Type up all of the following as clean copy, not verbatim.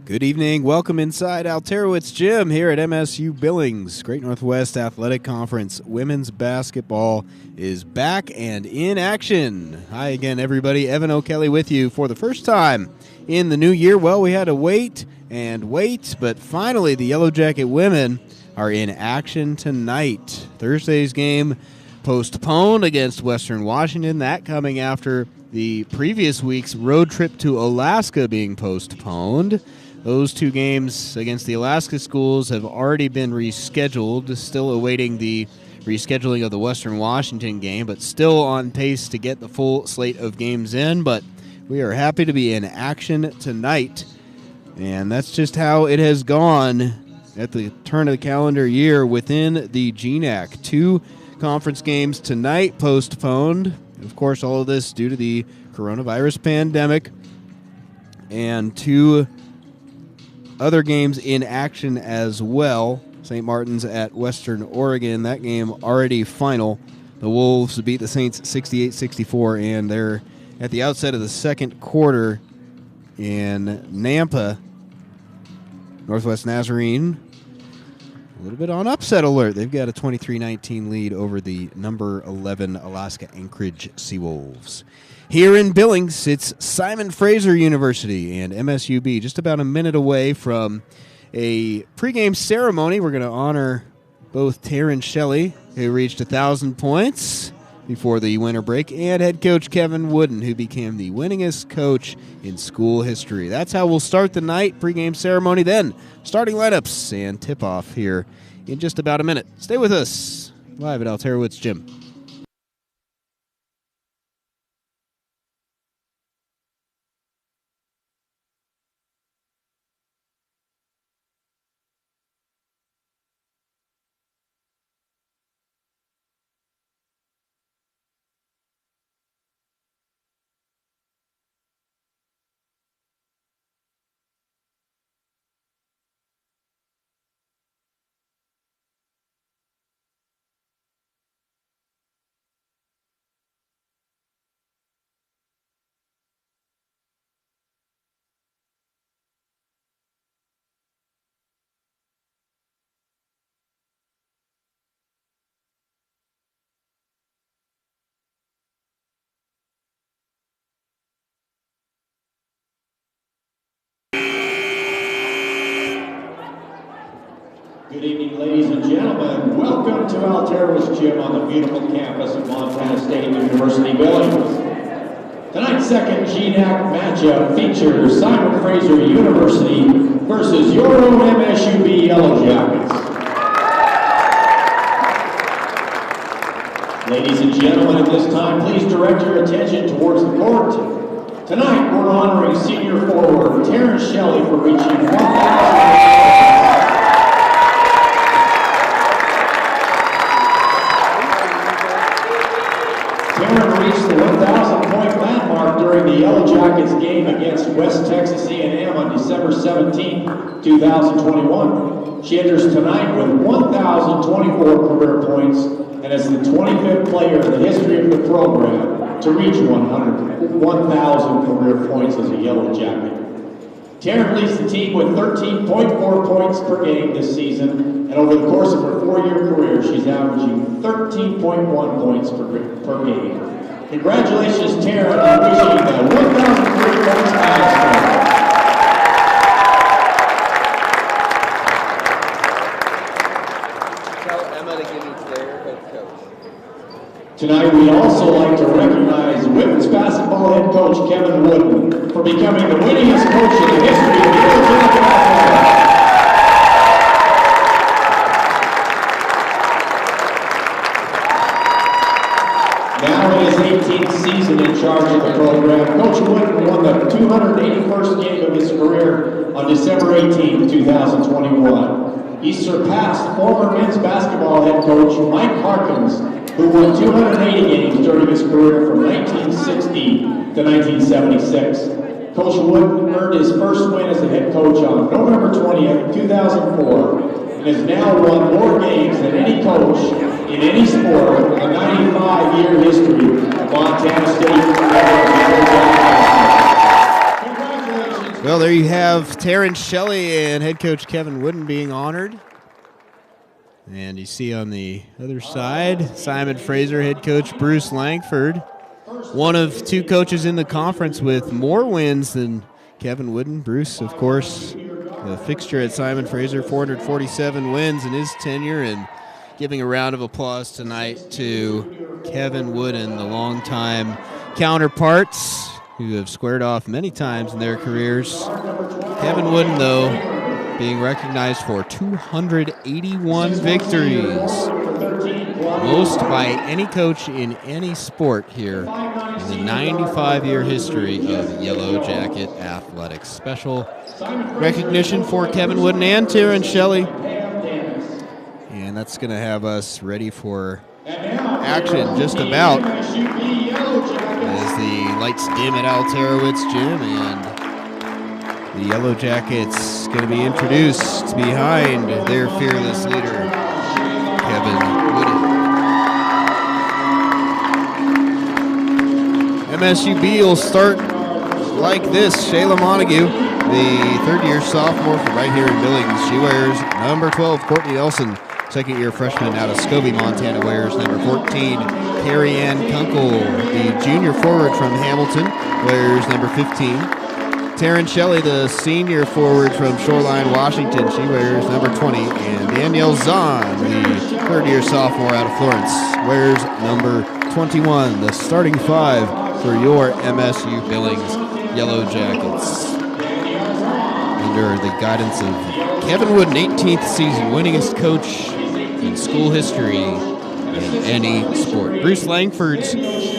Good evening. Welcome inside Alterowitz Gym here at MSU Billings. Great Northwest Athletic Conference women's basketball is back and in action. Hi again, everybody. Evan O'Kelly with you for the first time in the new year. Well, we had to wait and wait, but finally the Yellow Jacket women are in action tonight. Thursday's game postponed against Western Washington. That coming after the previous week's road trip to Alaska being postponed. Those two games against the Alaska schools have already been rescheduled, still awaiting the rescheduling of the Western Washington game, but still on pace to get the full slate of games in. But we are happy to be in action tonight, and that's just how it has gone at the turn of the calendar year within the GNAC. Two conference games tonight postponed. Of course, all of this due to the coronavirus pandemic, and two other games in action as well. St. Martin's at Western Oregon. That game already final. The Wolves beat the Saints 68-64, and they're at the outset of the second quarter in Nampa. Northwest Nazarene, a little bit on upset alert. They've got a 23-19 lead over the number 11 Alaska Anchorage Seawolves. Here in Billings, it's Simon Fraser University and MSUB, just about a minute away from a pregame ceremony. We're going to honor both Taryn Shelley, who reached 1,000 points before the winter break, and head coach Kevin Wooden, who became the winningest coach in school history. That's how we'll start the night. Pregame ceremony, then starting lineups and tip-off here in just about a minute. Stay with us live at Alterowitz Gym. Good evening, ladies and gentlemen. Welcome to Alterowitz Gym on the beautiful campus of Montana State University, Billings. Tonight's second GNAC matchup features Simon Fraser University versus your own MSUB Yellow Jackets. Ladies and gentlemen, at this time, please direct your attention towards the court. Tonight, we're honoring senior forward Taryn Shelley for reaching 1,000. Reached the 1,000-point landmark during the Yellow Jackets game against West Texas A&M on December 17, 2021. She enters tonight with 1,024 career points and is the 25th player in the history of the program to reach 1,000 career points as a Yellow Jacket. Taryn leads the team with 13.4 points per game this season, and over the course of her four-year career, she's averaging 13.1 points per game. Congratulations, Taryn, on reaching the 1,000 career points milestone. Tell Emma to give you their head coach. Tonight, we'd also like to recognize women's basketball head coach Kevin Wooden for becoming the winningest coach in the history of the Yellow Jacket Athletics. Now in his 18th season in charge of the program, Coach Wooden won the 281st game of his career on December 18, 2021. He surpassed former men's basketball head coach Mike Harkins, who won 280 games during his career from 1960 to 1976. Coach Wooden earned his first win as a head coach on November 20th, 2004, and has now won more games than any coach in any sport in the 95-year history of Montana State. Congratulations. Well, there you have Terrence Shelley and head coach Kevin Wooden being honored. And you see on the other side, Simon Fraser, head coach Bruce Langford. One of two coaches in the conference with more wins than Kevin Wooden. Bruce, of course, a fixture at Simon Fraser, 447 wins in his tenure, and giving a round of applause tonight to Kevin Wooden, the longtime counterparts who have squared off many times in their careers. Kevin Wooden, though, being recognized for 281 victories, most by any coach in any sport here in the 95-year history of Yellow Jacket athletics. Special recognition for Kevin Wooden and Terrence Shelley. And that's going to have us ready for action just about as the lights dim at Alterowitz Gym, and the Yellow Jackets going to be introduced behind their fearless leader, Kevin Wooden. MSUB will start like this. Shayla Montague, the third-year sophomore from right here in Billings. She wears number 12. Courtney Nelson, second-year freshman out of Scobie, Montana, wears number 14. Carrie Ann Kunkel, the junior forward from Hamilton, wears number 15. Terrence Shelley, the senior forward from Shoreline, Washington, she wears number 20. And Danielle Zahn, the third-year sophomore out of Florence, wears number 21. The starting five for your MSU Billings Yellow Jackets, under the guidance of Kevin Wooden, 18th season, winningest coach in school history in any sport. Bruce Langford's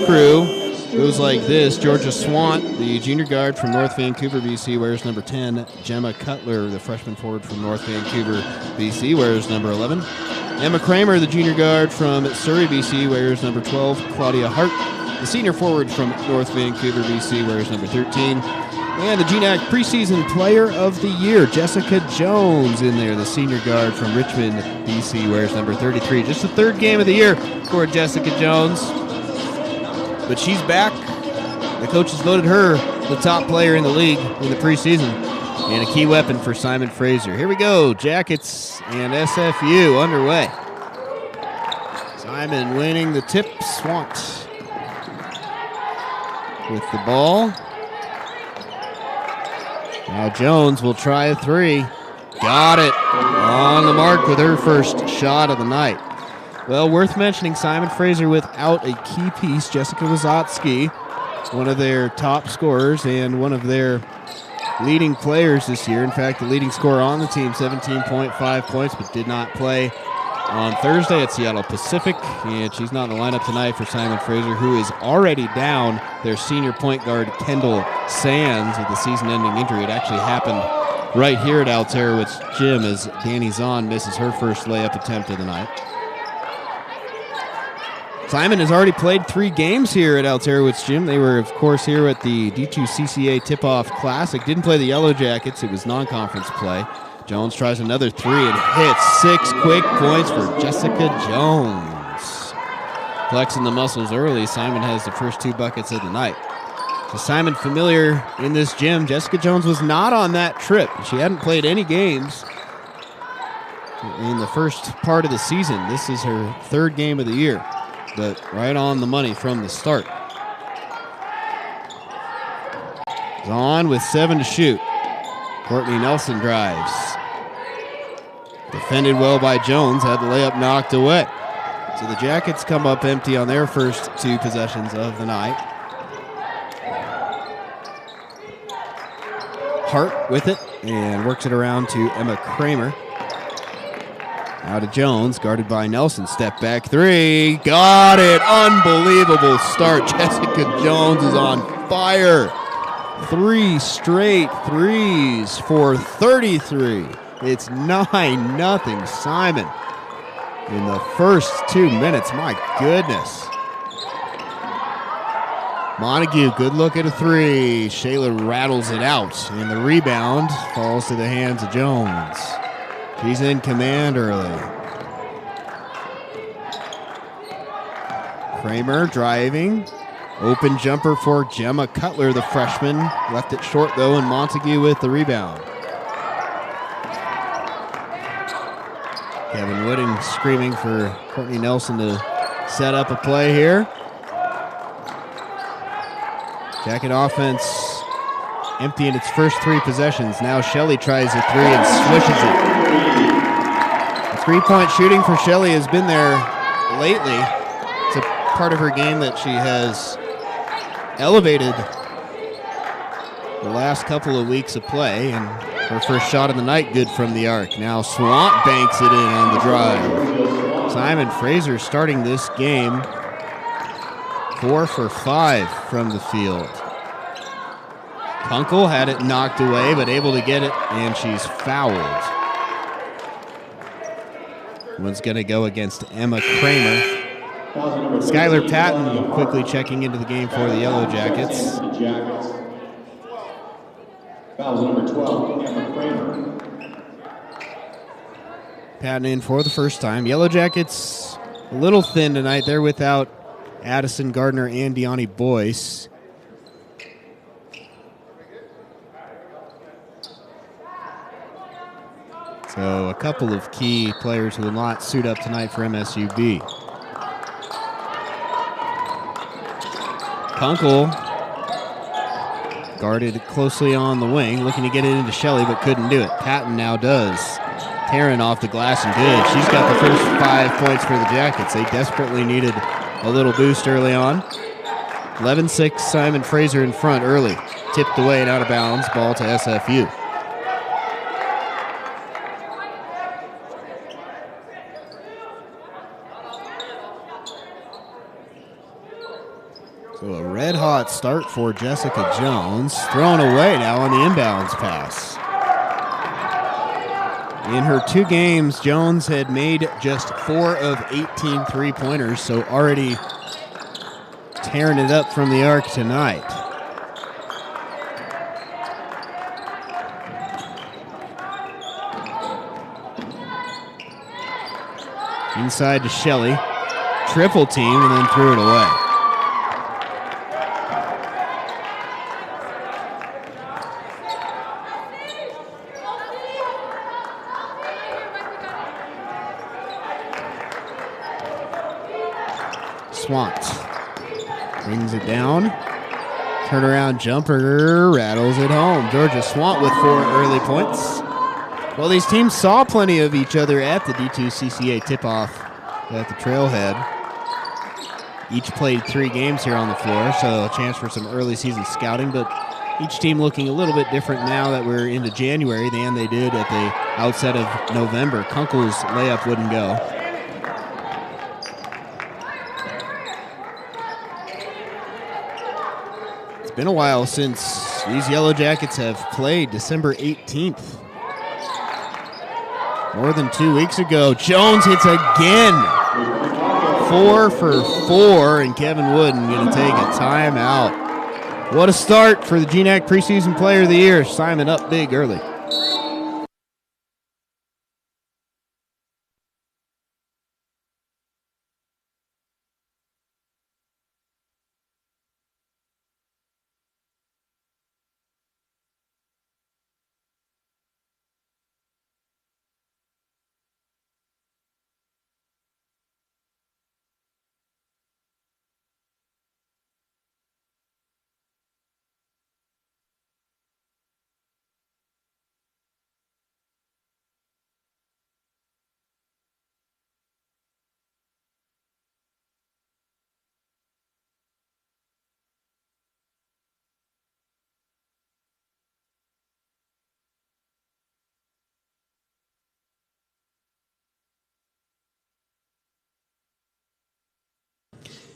crew goes like this. Georgia Swant, the junior guard from North Vancouver, BC, wears number 10. Gemma Cutler, the freshman forward from North Vancouver, BC, wears number 11. Emma Kramer, the junior guard from Surrey, BC, wears number 12. Claudia Hart, the senior forward from North Vancouver, BC, wears number 13. And the GNAC preseason player of the year, Jessica Jones, in there. The senior guard from Richmond, BC, wears number 33. Just the third game of the year for Jessica Jones. But she's back. The coaches voted her the top player in the league in the preseason, and a key weapon for Simon Fraser. Here we go. Jackets and SFU underway. Simon winning the tip. Swant with the ball. Now Jones will try a three. Got it. On the mark with her first shot of the night. Well, worth mentioning, Simon Fraser without a key piece, Jessica Wazotsky, one of their top scorers and one of their leading players this year. In fact, the leading scorer on the team, 17.5 points, but did not play on Thursday at Seattle Pacific, and she's not in the lineup tonight for Simon Fraser, who is already down their senior point guard, Kendall Sands, with a season-ending injury. It actually happened right here at Alterowitz Gym as Danny Zahn misses her first layup attempt of the night. Simon has already played 3 games here at Alterowitz Gym. They were, of course, here at the D2CCA Tip-Off Classic. Didn't play the Yellow Jackets. It was non-conference play. Jones tries another 3 and hits. 6 quick points for Jessica Jones. Flexing the muscles early, Simon has the first 2 buckets of the night. So Simon familiar in this gym. Jessica Jones was not on that trip. She hadn't played any games in the first part of the season. This is her 3rd game of the year, but right on the money from the start. Zahn with 7 to shoot. Courtney Nelson drives. Defended well by Jones, had the layup knocked away. So the Jackets come up empty on their first 2 possessions of the night. Hart with it and works it around to Emma Kramer. Now to Jones, guarded by Nelson. Step back 3. Got it. Unbelievable start. Jessica Jones is on fire. 3 straight threes for 33. It's 9-0 Simon in the first 2 minutes. My goodness. Montague, good look at a 3. Shayla rattles it out, and the rebound falls to the hands of Jones. She's in command early. Kramer driving. Open jumper for Gemma Cutler, the freshman. Left it short, though, and Montague with the rebound. Kevin Wooden screaming for Courtney Nelson to set up a play here. Jacket offense emptying its first 3 possessions. Now Shelley tries a 3 and swishes it. The three-point shooting for Shelley has been there lately. It's a part of her game that she has elevated the last couple of weeks of play, and her first shot of the night good from the arc. Now Swamp banks it in on the drive. Simon Fraser starting this game 4 for 5 from the field. Kunkel had it knocked away, but able to get it, and she's fouled. One's going to go against Emma Kramer. Skylar Patton quickly checking into the game for the Yellow Jackets. Foul number 12, Emma Kramer. Patton in for the first time. Yellow Jackets a little thin tonight. They're without Addison Gardner and Deani Boyce. So a couple of key players who will not suit up tonight for MSUB. Kunkel guarded closely on the wing, looking to get it into Shelley, but couldn't do it. Patton now does. Taryn off the glass and good. She's got the first 5 points for the Jackets. They desperately needed a little boost early on. 11-6, Simon Fraser in front early. Tipped away and out of bounds. Ball to SFU. So a red-hot start for Jessica Jones. Thrown away now on the inbounds pass. In her 2 games, Jones had made just 4 of 18 three-pointers, so already tearing it up from the arc tonight. Inside to Shelley. Triple team and then threw it away. Swant brings it down. Turnaround jumper rattles it home. Georgia Swant with 4 early points. Well, these teams saw plenty of each other at the D2CCA tip-off at the Trailhead. Each played 3 games here on the floor, so a chance for some early season scouting, but each team looking a little bit different now that we're into January than they did at the outset of November. Kunkel's layup wouldn't go. It's been a while since these Yellow Jackets have played. December 18th. More than 2 weeks ago. Jones hits again. 4 for 4, and Kevin Wooden going to take a timeout. What a start for the GNAC preseason player of the year. Simon up big early.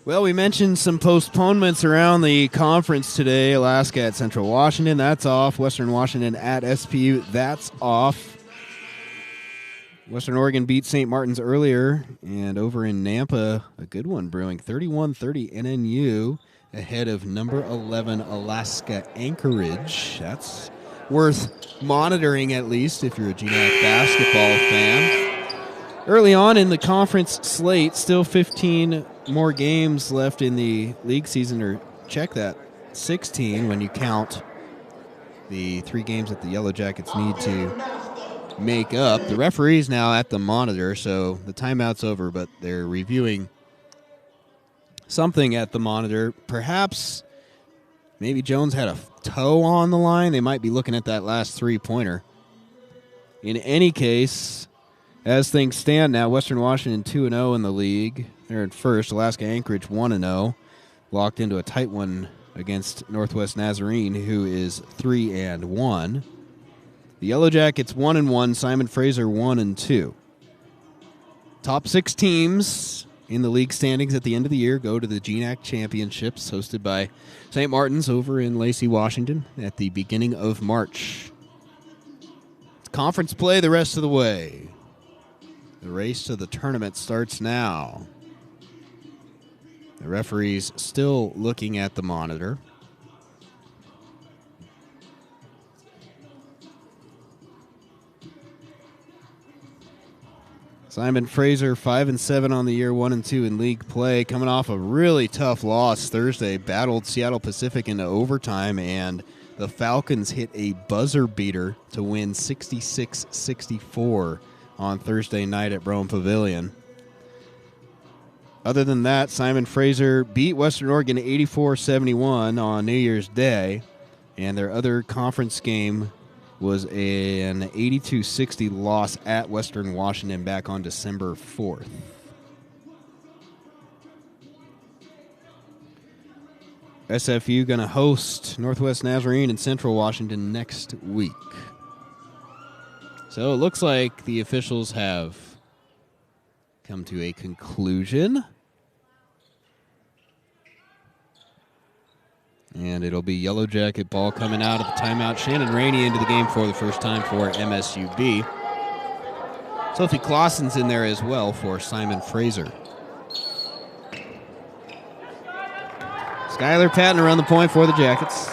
Well, we mentioned some postponements around the conference today. Alaska at Central Washington, that's off. Western Washington at SPU, that's off. Western Oregon beat St. Martin's earlier, and over in Nampa, a good one brewing. 31-30 NNU ahead of number 11 Alaska Anchorage. That's worth monitoring at least if you're a GNAC basketball fan. Early on in the conference slate, still 15 more games left in the league season, or check that. 16 when you count the 3 games that the Yellow Jackets need to make up. The referee's now at the monitor, so the timeout's over, but they're reviewing something at the monitor. Perhaps maybe Jones had a toe on the line. They might be looking at that last 3-pointer. In any case, as things stand now, Western Washington 2-0 in the league. They're in first. Alaska Anchorage 1-0. Locked into a tight one against Northwest Nazarene, who is 3-1. The Yellow Jackets 1-1. Simon Fraser 1-2. Top 6 teams in the league standings at the end of the year go to the GNAC Championships, hosted by St. Martin's over in Lacey, Washington, at the beginning of March. It's conference play the rest of the way. The race to the tournament starts now. The referee's still looking at the monitor. Simon Fraser, 5-7 on the year, 1-2 in league play, coming off a really tough loss Thursday. Battled Seattle Pacific into overtime, and the Falcons hit a buzzer beater to win 66-64 on Thursday night at Brome Pavilion. Other than that, Simon Fraser beat Western Oregon 84-71 on New Year's Day, and their other conference game was an 82-60 loss at Western Washington back on December 4th. SFU going to host Northwest Nazarene in Central Washington next week. So it looks like the officials have come to a conclusion. And it'll be Yellow Jacket ball coming out of the timeout. Shannon Rainey into the game for the first time for MSUB. Sophie Clausen's in there as well for Simon Fraser. Skylar Patton around the point for the Jackets.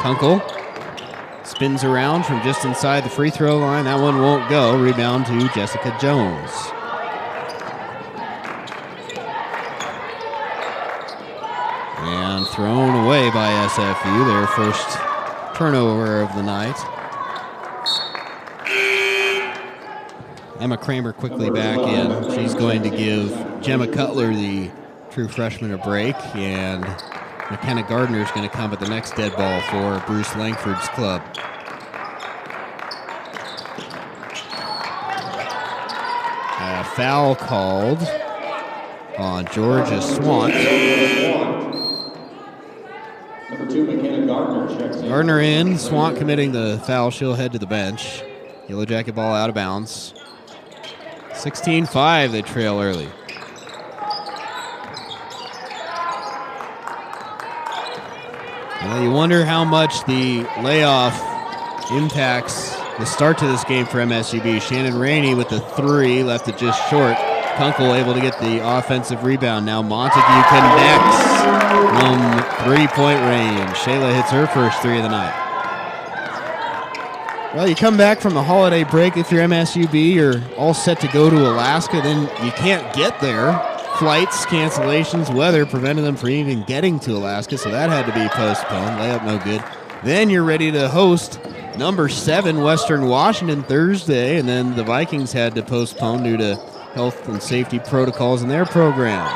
Kunkel spins around from just inside the free throw line. That one won't go. Rebound to Jessica Jones. And thrown away by SFU, their first turnover of the night. Emma Kramer quickly back in. She's going to give Gemma Cutler, the true freshman, a break, and McKenna Gardner is going to come at the next dead ball for Bruce Langford's club. A foul called on Georgia Swant. Number 2, McKenna Gardner checks in. Gardner in, Swant committing the foul. She'll head to the bench. Yellow Jacket ball out of bounds. 16-5, they trail early. Well, you wonder how much the layoff impacts the start to this game for MSUB. Shannon Rainey with the 3, left it just short. Kunkel able to get the offensive rebound. Now Montague connects from 3-point range. Shayla hits her first 3 of the night. Well, you come back from the holiday break. If you're MSUB, you're all set to go to Alaska. Then you can't get there. Flights, cancellations, weather prevented them from even getting to Alaska, so that had to be postponed. Layup no good. Then you're ready to host number 7 Western Washington Thursday, and then the Vikings had to postpone due to health and safety protocols in their program.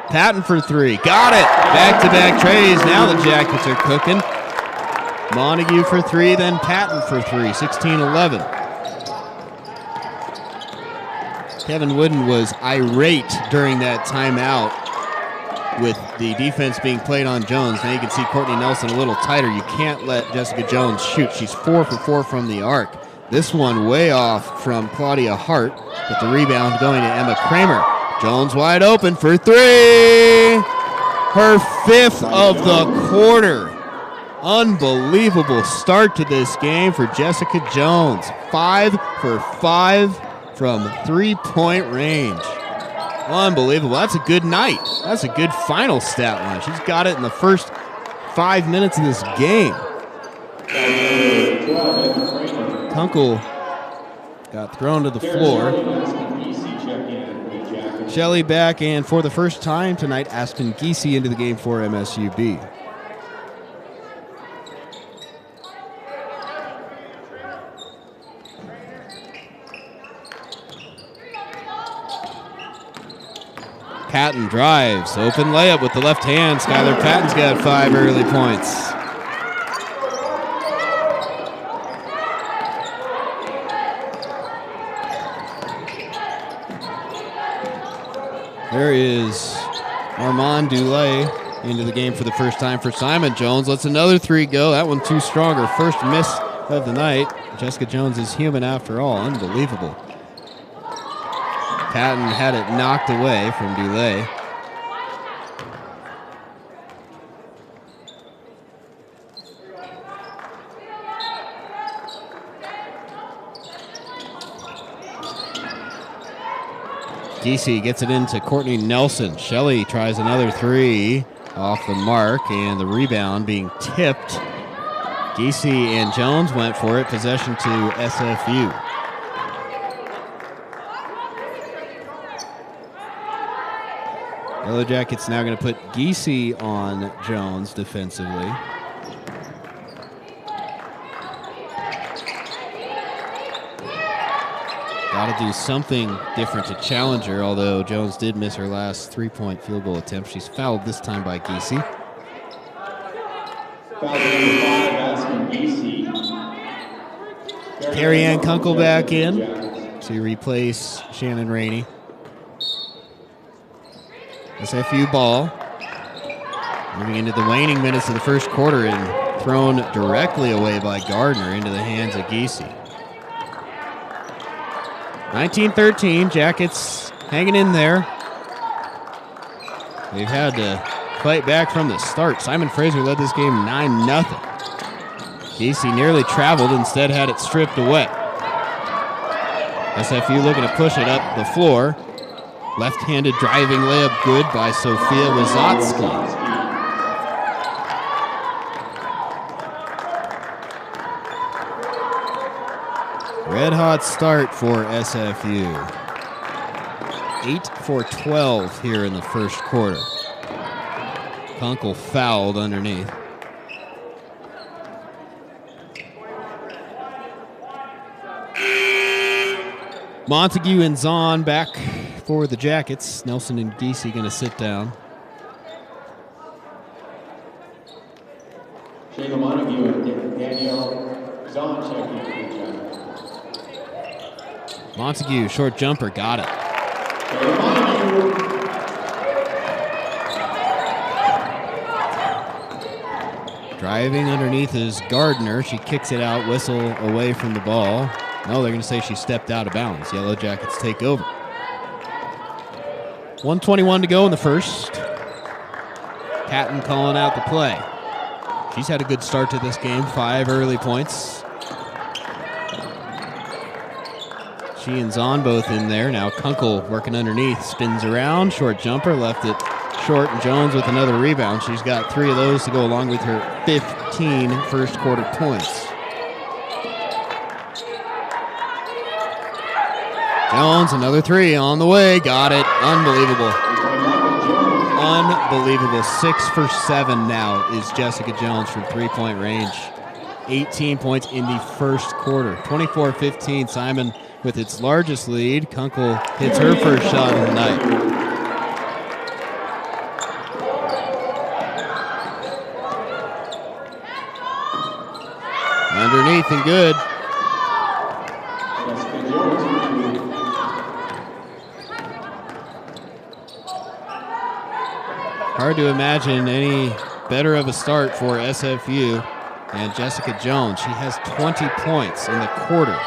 Patton for 3. Got it! Back-to-back trays. Now the Jackets are cooking. Montague for 3, then Patton for 3. 16-11. Kevin Wooden was irate during that timeout with the defense being played on Jones. Now you can see Courtney Nelson a little tighter. You can't let Jessica Jones shoot. She's 4 for 4 from the arc. This one way off from Claudia Hart, but the rebound going to Emma Kramer. Jones wide open for 3. Her 5th of the quarter. Unbelievable start to this game for Jessica Jones. 5 for 5 from 3-point range. Unbelievable. That's a good night. That's a good final stat line. She's got it in the first 5 minutes of this game. Kunkel got thrown to the floor. Shelley back, and for the first time tonight, Aspen Giese into the game for MSUB. Patton drives, open layup with the left hand. Skylar Patton's got 5 early points. There is Armand Dulay into the game for the first time for Simon Jones. Lets another 3 go. That one too stronger. First miss of the night. Jessica Jones is human after all. Unbelievable. Patton had it knocked away from Dulay. Giese gets it into Courtney Nelson. Shelley tries another 3 off the mark, and the rebound being tipped. Giese and Jones went for it. Possession to SFU. Yellow Jackets now going to put Giese on Jones defensively. Got to do something different to challenge her, although Jones did miss her last 3-point field goal attempt. She's fouled this time by Giese. Foul number 5, Aspen Giese. Carrie Ann Kunkel back in to replace Shannon Rainey. SFU ball. Moving into the waning minutes of the first quarter and thrown directly away by Gardner into the hands of Giese. 19-13, Jackets hanging in there. They've had to fight back from the start. Simon Fraser led this game 9-0. Giese nearly traveled, instead had it stripped away. SFU looking to push it up the floor. Left-handed driving layup good by Sophia Wazotsky. Red hot start for SFU. 8 for 12 here in the first quarter. Kunkel fouled underneath. Montague and Zahn back for the Jackets. Nelson and Giese going to sit down. Shayla Montague and Danielle Zahn checking in. Montague, short jumper, got it. Shayla Montague. Driving underneath is Gardner. She kicks it out, whistle away from the ball. No, they're going to say she stepped out of bounds. Yellow Jackets take over. 1:21 to go in the first. Patton calling out the play. She's had a good start to this game, 5 early points. She and Zahn both in there. Now Kunkel working underneath, spins around, short jumper, left it short, and Jones with another rebound. She's got 3 of those to go along with her 15 first quarter points. Jones, another 3 on the way. Got it. Unbelievable. Unbelievable. 6 for 7 now is Jessica Jones from 3-point range. 18 points in the first quarter. 24-15. Simon with its largest lead. Kunkel hits her first shot of the night. Underneath and good. Hard to imagine any better of a start for SFU and Jessica Jones. She has 20 points in the quarter.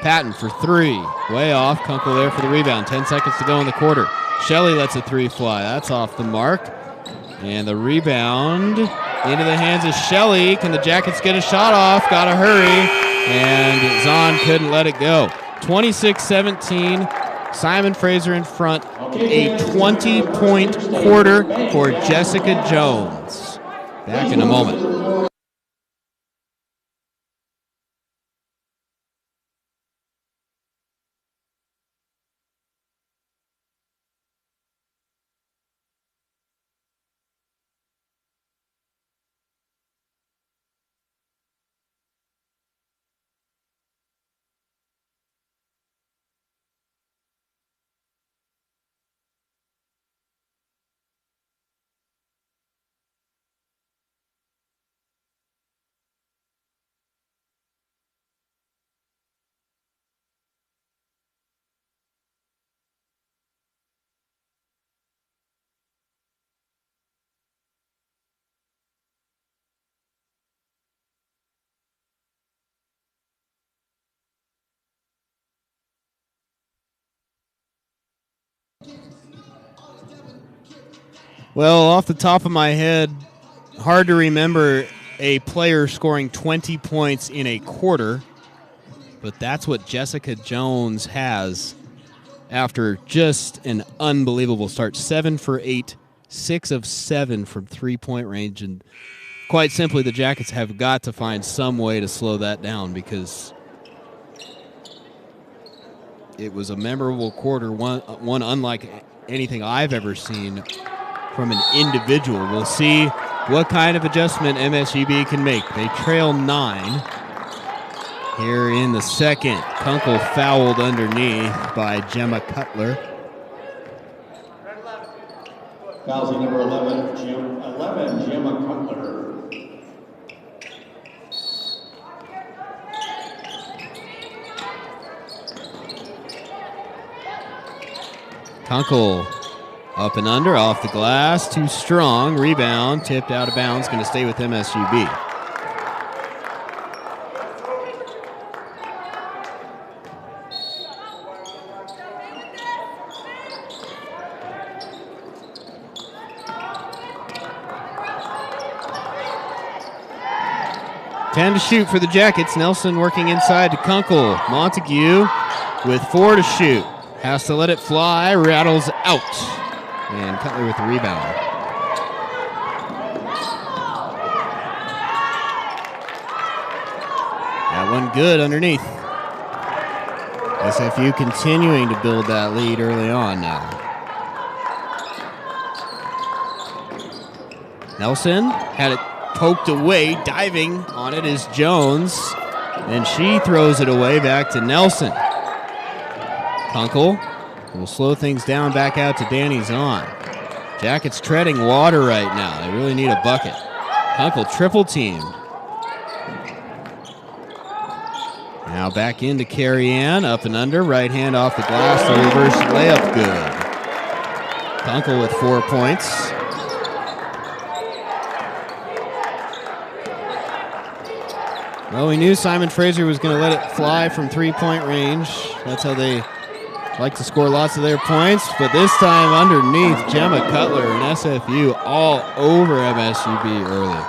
Patton for 3. Way off. Kunkel there for the rebound. 10 seconds to go in the quarter. Shelley lets a 3 fly. That's off the mark. And the rebound into the hands of Shelley. Can the Jackets get a shot off? Gotta hurry. And Zahn couldn't let it go. 26-17. Simon Fraser in front. A 20-point quarter for Jessica Jones. Back in a moment. Well, off the top of my head, hard to remember a player scoring 20 points in a quarter, but that's what Jessica Jones has after just an unbelievable start. 7 for 8, 6 of 7 from three-point range, and quite simply, the Jackets have got to find some way to slow that down because it was a memorable quarter, one unlike anything I've ever seen from an individual. We'll see what kind of adjustment MSUB can make. They trail 9 here in the second. Kunkel fouled underneath by Gemma Cutler. Fouls number 11, Gemma Cutler. Kunkel up and under, off the glass, too strong. Rebound, tipped out of bounds, going to stay with MSUB. Ten to shoot for the Jackets. Nelson working inside to Kunkel. Montague with 4 to shoot. Has to let it fly, rattles out. And Cutler with the rebound. That one good underneath. SFU continuing to build that lead early on now. Nelson had it poked away. Diving on it is Jones. And she throws it away back to Nelson. Kunkel will slow things down back out to Danny Zahn. Jackets treading water right now. They really need a bucket. Kunkel triple teamed. Now back into Carrie Ann. Up and under. Right hand off the glass. The reverse layup good. Kunkel with 4 points. Well, we knew Simon Fraser was going to let it fly from three-point range. That's how they like to score lots of their points, but this time underneath, Gemma Cutler and SFU all over MSUB early.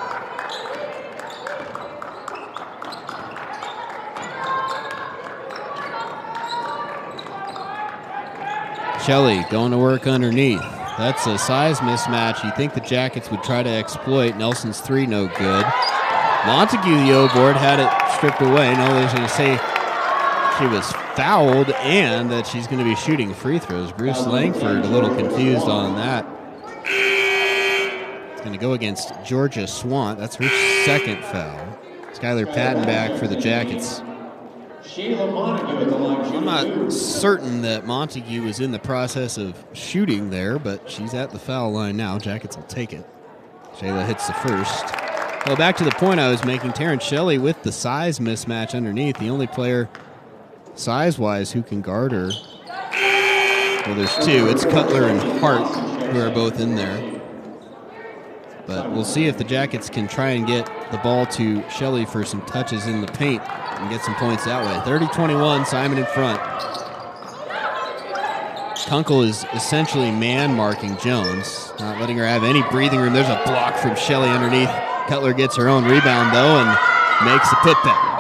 Shelley going to work underneath. That's a size mismatch you think the Jackets would try to exploit. Nelson's 3 no good. Montague, the O-board, had it stripped away. No, they're going to say she was fouled and that she's going to be shooting free throws. Bruce Langford a little confused on that. It's going to go against Georgia Swant. That's her second foul. Skylar Patton back for the Jackets. I'm not certain that Montague was in the process of shooting there, but she's at the foul line now. Jackets will take it. Shayla hits the first. Well, back to the point I was making, Terrence Shelley with the size mismatch underneath. The only player size-wise who can guard her. Well, there's 2. It's Cutler and Hart who are both in there. But we'll see if the Jackets can try and get the ball to Shelley for some touches in the paint and get some points that way. 30-21, Simon in front. Kunkel is essentially man-marking Jones, not letting her have any breathing room. There's a block from Shelley underneath. Cutler gets her own rebound, though, and makes the putback.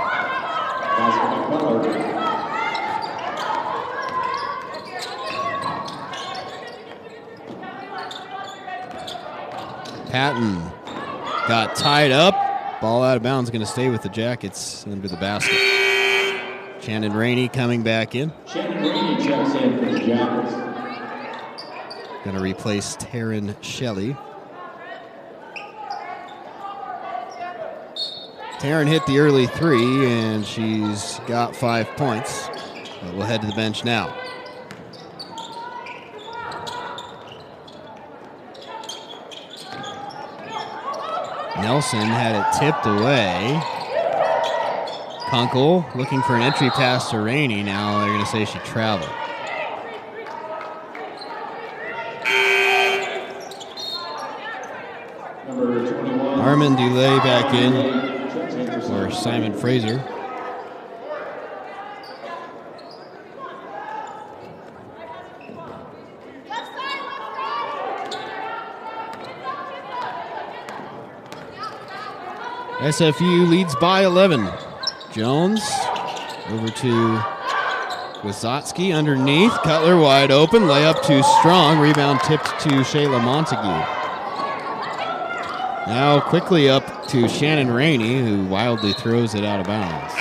Patton got tied up. Ball out of bounds, going to stay with the Jackets under the basket. Shannon Rainey coming back in. Shannon Rainey checks in for the Jackets. Going to replace Taryn Shelley. Taryn hit the early 3, and she's got 5 points. But we'll head to the bench now. Nelson had it tipped away. Kunkel looking for an entry pass to Rainey. Now they're going to say she traveled. Number 21. Armand Delay back in for Simon Fraser. SFU leads by 11. Jones over to Wisotsky underneath. Cutler wide open. Layup too strong. Rebound tipped to Shayla Montague. Now quickly up to Shannon Rainey, who wildly throws it out of bounds.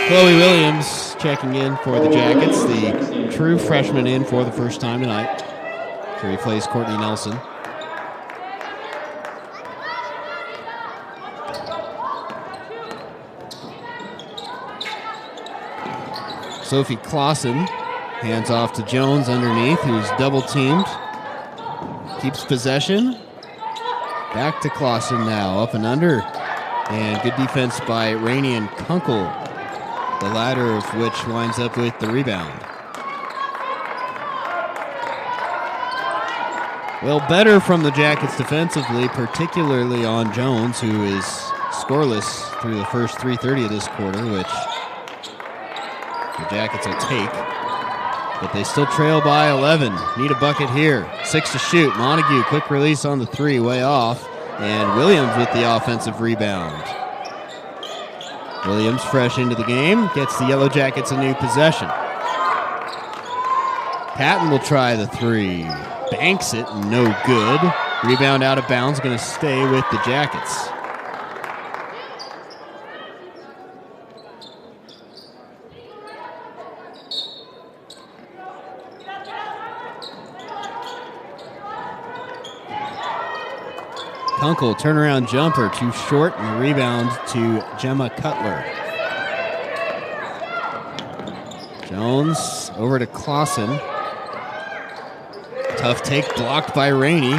Chloe Williams checking in for the Jackets, the true freshman in for the first time tonight. To replace Courtney Nelson. Sophie Clausen hands off to Jones underneath, who's double teamed. Keeps possession. Back to Clausen now, up and under. And good defense by Rainey and Kunkel, the latter of which winds up with the rebound. Well, better from the Jackets defensively, particularly on Jones, who is scoreless through the first 3:30 of this quarter, which the Jackets will take. But they still trail by 11. Need a bucket here. 6 to shoot. Montague, quick release on the three, way off. And Williams with the offensive rebound. Williams fresh into the game, gets the Yellow Jackets a new possession. Patton will try the three. Banks it, no good. Rebound out of bounds, going to stay with the Jackets. Kunkel, turnaround jumper, too short, and the rebound to Gemma Cutler. Jones over to Clausen. Tough take, blocked by Rainey.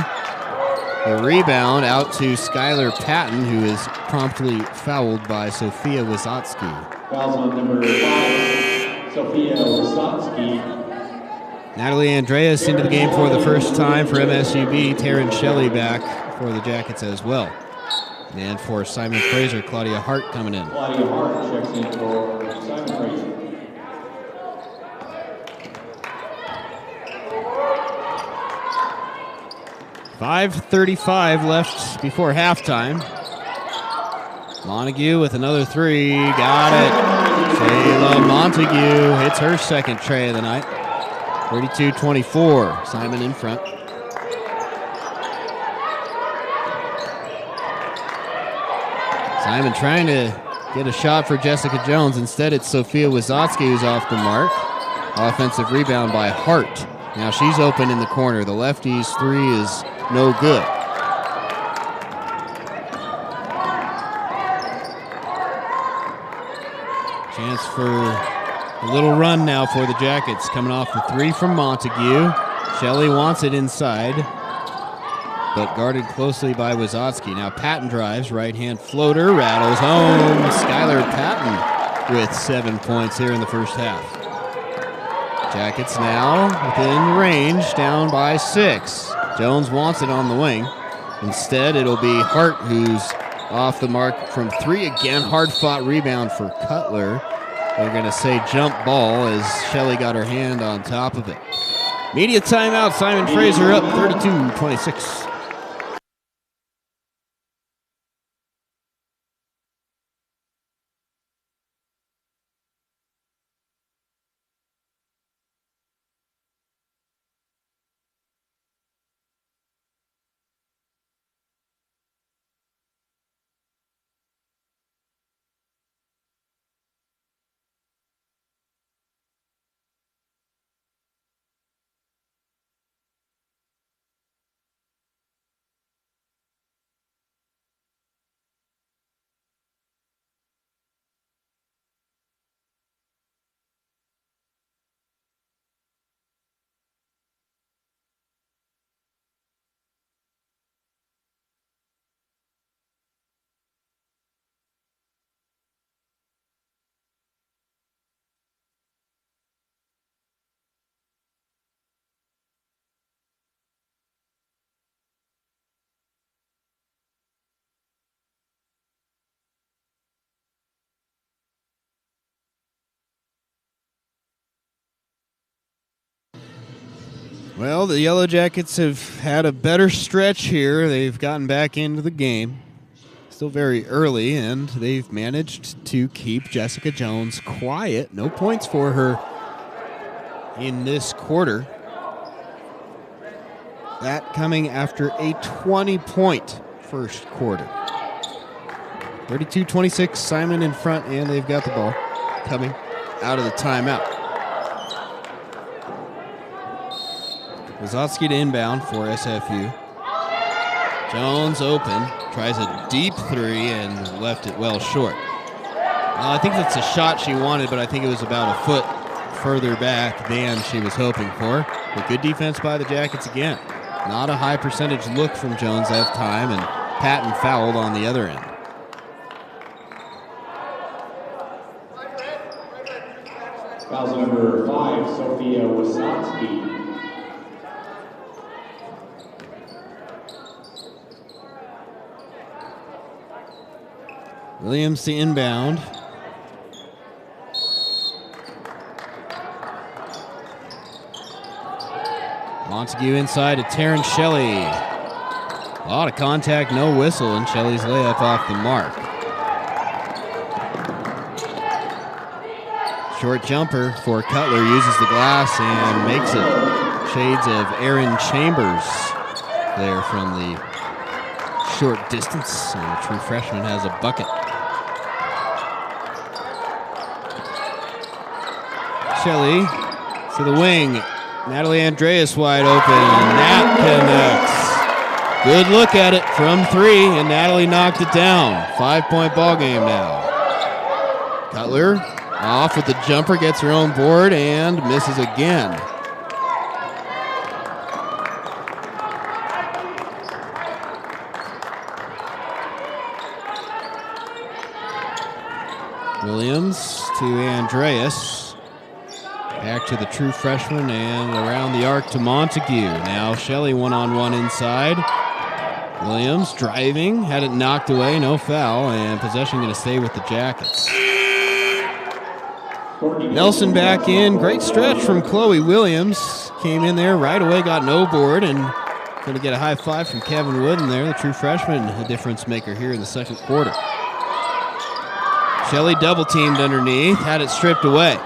The rebound out to Skylar Patton, who is promptly fouled by Sophia Wisotsky. Fouls on number 5, Sophia Wisotsky. Natalie Andreas into the game for the first time for MSUB. Taryn Shelley back for the Jackets as well. And for Simon Fraser, Claudia Hart coming in. Claudia Hart checks in for Simon Fraser. .5:35 left before halftime. Montague with another three. Got it. Shayla Montague hits her second tray of the night. 32-24. Simon in front. Simon trying to get a shot for Jessica Jones. Instead, it's Sophia Wisotsky who's off the mark. Offensive rebound by Hart. Now she's open in the corner. The lefty's three is no good. Chance for a little run now for the Jackets. Coming off the three from Montague. Shelley wants it inside, but guarded closely by Wisotsky. Now Patton drives, right-hand floater, rattles home. Skylar Patton with 7 points here in the first half. Jackets now within range, down by 6. Jones wants it on the wing. Instead, it'll be Hart who's off the mark from three again. Hard-fought rebound for Cutler. They're going to say jump ball as Shelley got her hand on top of it. Media timeout. Simon Fraser up 32-26. Well, the Yellow Jackets have had a better stretch here. They've gotten back into the game. Still very early, and they've managed to keep Jessica Jones quiet. No points for her in this quarter. That coming after a 20-point first quarter. 32-26, Simon in front, and they've got the ball coming out of the timeout. Wazotsky to inbound for SFU. Jones open, tries a deep three and left it well short. I think that's a shot she wanted, but I think it was about a foot further back than she was hoping for. But good defense by the Jackets again. Not a high percentage look from Jones that time, and Patton fouled on the other end. Fouls number 5, Sophia Wasotsky. Williams to inbound. Montague inside to Taryn Shelley. A lot of contact, no whistle, and Shelley's layup off the mark. Short jumper for Cutler, uses the glass and makes it. Shades of Aaron Chambers there from the short distance, and the true freshman has a bucket. Shelley to the wing. Natalie Andreas wide open, and that connects. Good look at it from 3, and Natalie knocked it down. 5-point ball game now. Cutler off with the jumper, gets her own board, and misses again. Williams to Andreas. Back to the true freshman and around the arc to Montague. Now Shelley one-on-one inside. Williams driving, had it knocked away, no foul, and possession going to stay with the Jackets. Nelson back in. Great stretch from Chloe Williams. Came in there right away, got no board, and going to get a high five from Kevin Wooden there, the true freshman, a difference maker here in the second quarter. Shelley double-teamed underneath, had it stripped away.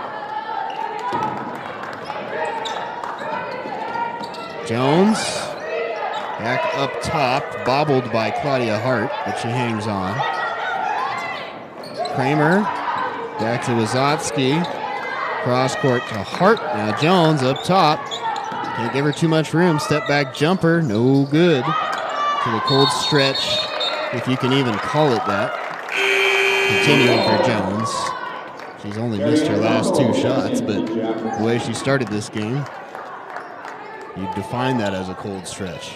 Jones back up top, bobbled by Claudia Hart, but she hangs on. Kramer back to Wazotsky. Cross court to Hart. Now Jones up top. Can't give her too much room. Step back jumper, no good. To the cold stretch, if you can even call it that. Continuing for Jones. She's only missed her last 2 shots, but the way she started this game, you'd define that as a cold stretch.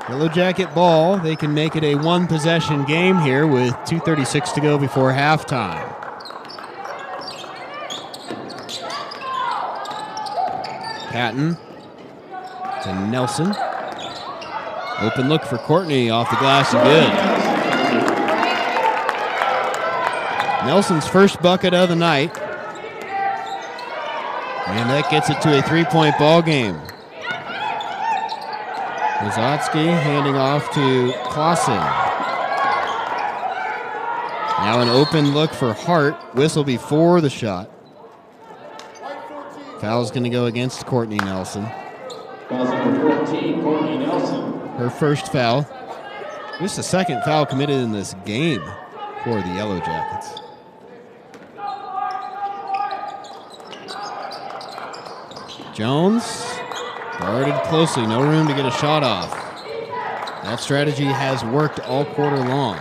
Yellow Jacket ball. They can make it a 1-possession game here with 2:36 to go before halftime. Patton to Nelson. Open look for Courtney, off the glass and good. Nelson's first bucket of the night. And that gets it to a 3-point ball game. Wazotsky handing off to Clausen. Now an open look for Hart. Whistle before the shot. Foul's going to go against Courtney Nelson. Foul number 14, Courtney Nelson. Her first foul. Just the second foul committed in this game for the Yellow Jackets. Jones guarded closely, no room to get a shot off. That strategy has worked all quarter long.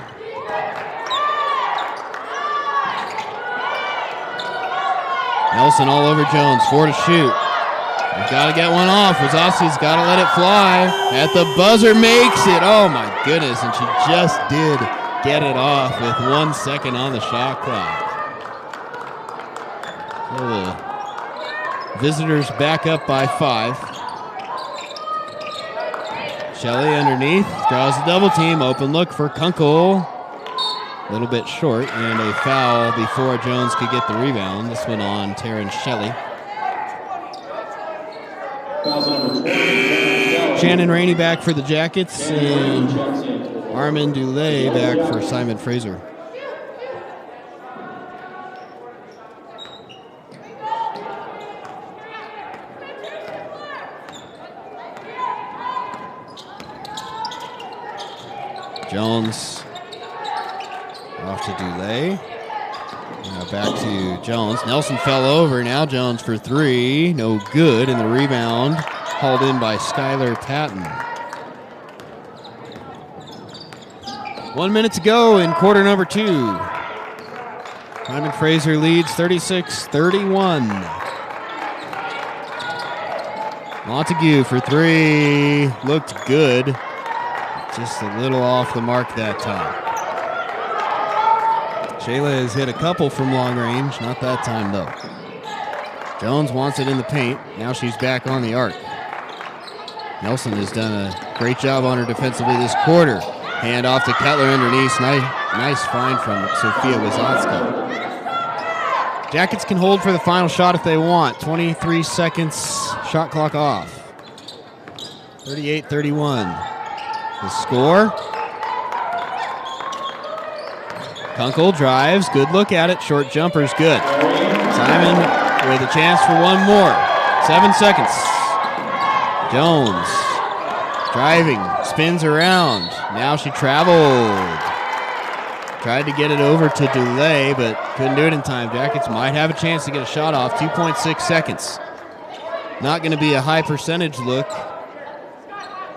Nelson all over Jones, 4 to shoot. You've got to get one off. Wazotsky's got to let it fly. At the buzzer, makes it. Oh my goodness, and she just did get it off with 1 second on the shot clock. So the visitors back up by 5. Shelley underneath, draws the double team. Open look for Kunkel. A little bit short, and a foul before Jones could get the rebound. This one on Taryn Shelley. Shannon Rainey back for the Jackets, and Armin Dulay back for Simon Fraser. Jones off to Dulay. Now back to Jones. Nelson fell over. Now Jones for three. No good. And the rebound hauled in by Skylar Patton. 1 minute to go in quarter number 2. Simon Fraser leads 36-31. Montague for three. Looked good. Just a little off the mark that time. Shayla has hit a couple from long range. Not that time, though. Jones wants it in the paint. Now she's back on the arc. Nelson has done a great job on her defensively this quarter. Hand off to Kettler underneath. Nice find from Sofia Wysocki. Jackets can hold for the final shot if they want. 23 seconds, shot clock off. 38-31. The score. Kunkel drives. Good look at it. Short jumper's good. Simon with a chance for one more. 7 seconds. Jones driving. Spins around. Now she traveled. Tried to get it over to Dulay, but couldn't do it in time. Jackets might have a chance to get a shot off. 2.6 seconds. Not going to be a high percentage look,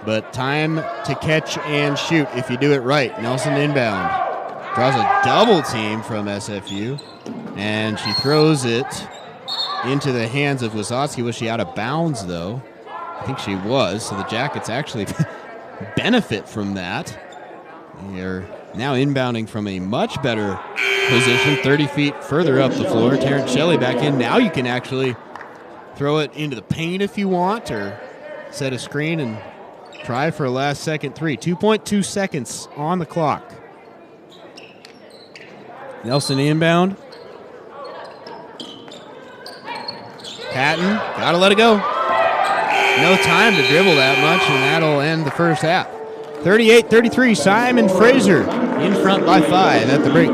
but time to catch and shoot if you do it right. Nelson inbound. Draws a double team from SFU, and she throws it into the hands of Wysocki. Was she out of bounds, though? I think she was, so the Jackets actually benefit from that. They're now inbounding from a much better position, 30 feet further up the floor. Terrence Shelley back in. Now you can actually throw it into the paint if you want, or set a screen and try for a last second three. 2.2 seconds on the clock. Nelson inbound. Patton, gotta let it go. No time to dribble that much, and that'll end the first half. 38-33, Simon Fraser in front by 5 at the break.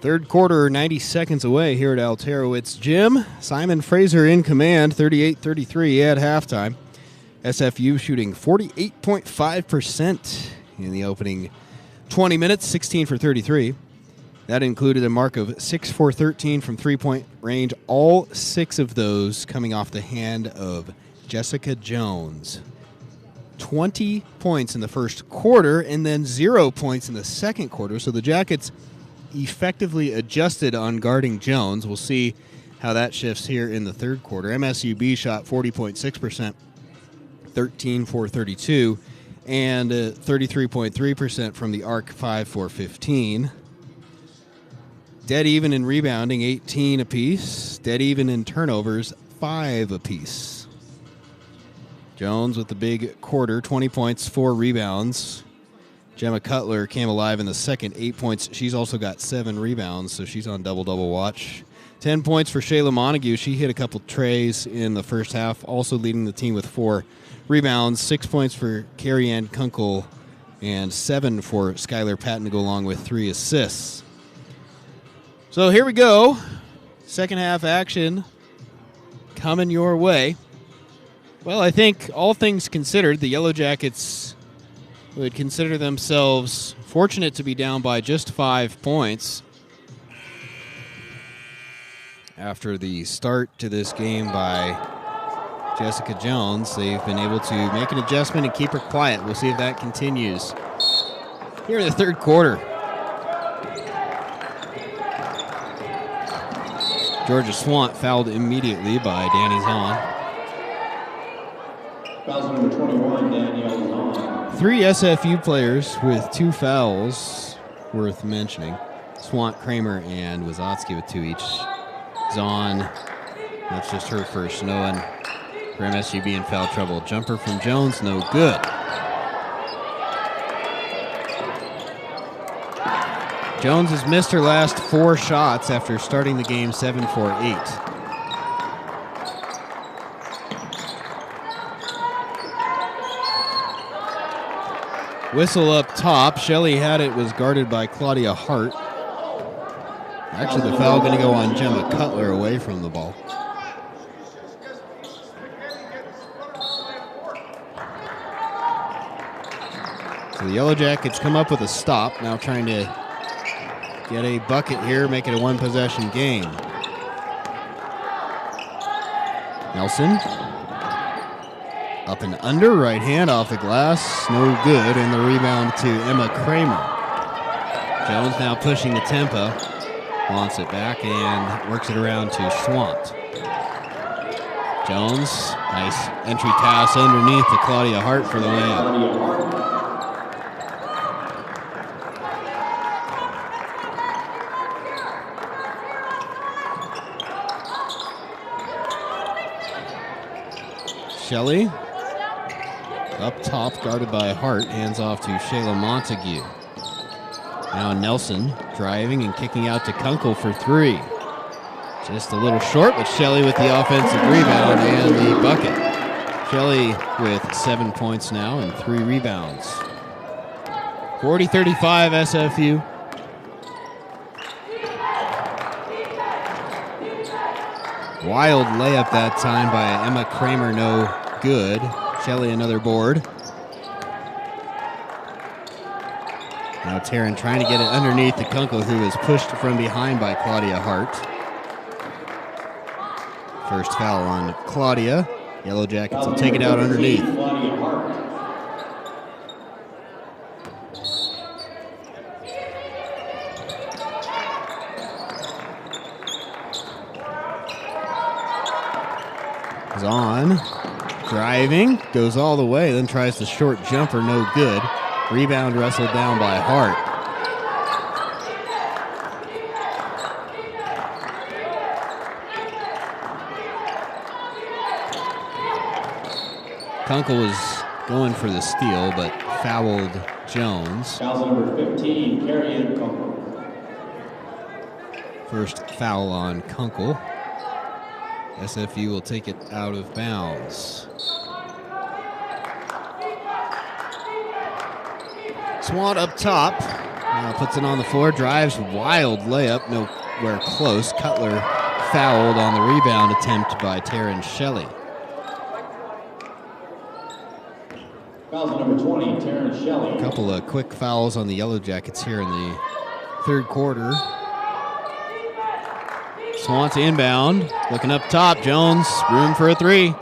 Third quarter, 90 seconds away here at Alterowitz Gym. Simon Fraser in command, 38-33 at halftime. SFU shooting 48.5% in the opening 20 minutes, 16 for 33. That included a mark of 6 for 13 from three-point range, all 6 of those coming off the hand of Jessica Jones. 20 points in the first quarter and then 0 points in the second quarter. So the Jackets effectively adjusted on guarding Jones. We'll see how that shifts here in the third quarter. MSUB shot 40.6%, 13 for 32, and 33.3% from the arc, 5 for 15. Dead even in rebounding, 18 apiece. Dead even in turnovers, 5 apiece. Jones with the big quarter, 20 points, 4 rebounds. Gemma Cutler came alive in the second, 8 points. She's also got 7 rebounds, so she's on double-double watch. 10 points for Shayla Montague. She hit a couple trays in the first half, also leading the team with 4 rebounds. 6 points for Carrie Ann Kunkel and 7 for Skylar Patton to go along with 3 assists. So here we go. Second half action coming your way. Well, I think all things considered, the Yellow Jackets would consider themselves fortunate to be down by just 5 points after the start to this game by Jessica Jones. They've been able to make an adjustment and keep her quiet. We'll see if that continues here in the third quarter. Georgia Swant fouled immediately by Danny Zahn. Foul number 21, Danielle Zahn. 3 SFU players with 2 fouls worth mentioning. Swant, Kramer, and Wazotsky with 2 each. Zahn, that's just her first. No one for MSUB in foul trouble. Jumper from Jones, no good. Jones has missed her last 4 shots after starting the game 7 for 8. Whistle up top. Shelley had it, was guarded by Claudia Hart. Actually, the foul going to go on Gemma Cutler away from the ball. So the Yellow Jackets come up with a stop, now trying to get a bucket here, make it a 1-possession game. Nelson. Up and under, right hand off the glass, no good, and the rebound to Emma Kramer. Jones now pushing the tempo, wants it back and works it around to Swant. Jones, nice entry pass underneath to Claudia Hart for the layup. Shelley. Up top, guarded by Hart, hands off to Shayla Montague. Now Nelson driving and kicking out to Kunkel for 3. Just a little short, but Shelley with the offensive rebound and the bucket. Shelley with 7 points now and 3 rebounds. 40-35 SFU. Wild layup that time by Emma Kramer, no good. Shelley another board. Now Taryn trying to get it underneath to Kunkel, who is pushed from behind by Claudia Hart. First foul on Claudia. Yellow Jackets will take it out underneath. Zahn driving, goes all the way, then tries the short jumper, no good. Rebound wrestled down by Hart. Kunkel was going for the steal, but fouled Jones. Foul number 15, Carrie Ann Kunkel. First foul on Kunkel. SFU will take it out of bounds. Swant up top. Now puts it on the floor, drives, wild layup, nowhere close. Cutler fouled on the rebound attempt by Taryn Shelley. Foul number 20, Taryn Shelley. A couple of quick fouls on the Yellow Jackets here in the third quarter. Swants inbound, looking up top. Jones, room for a three.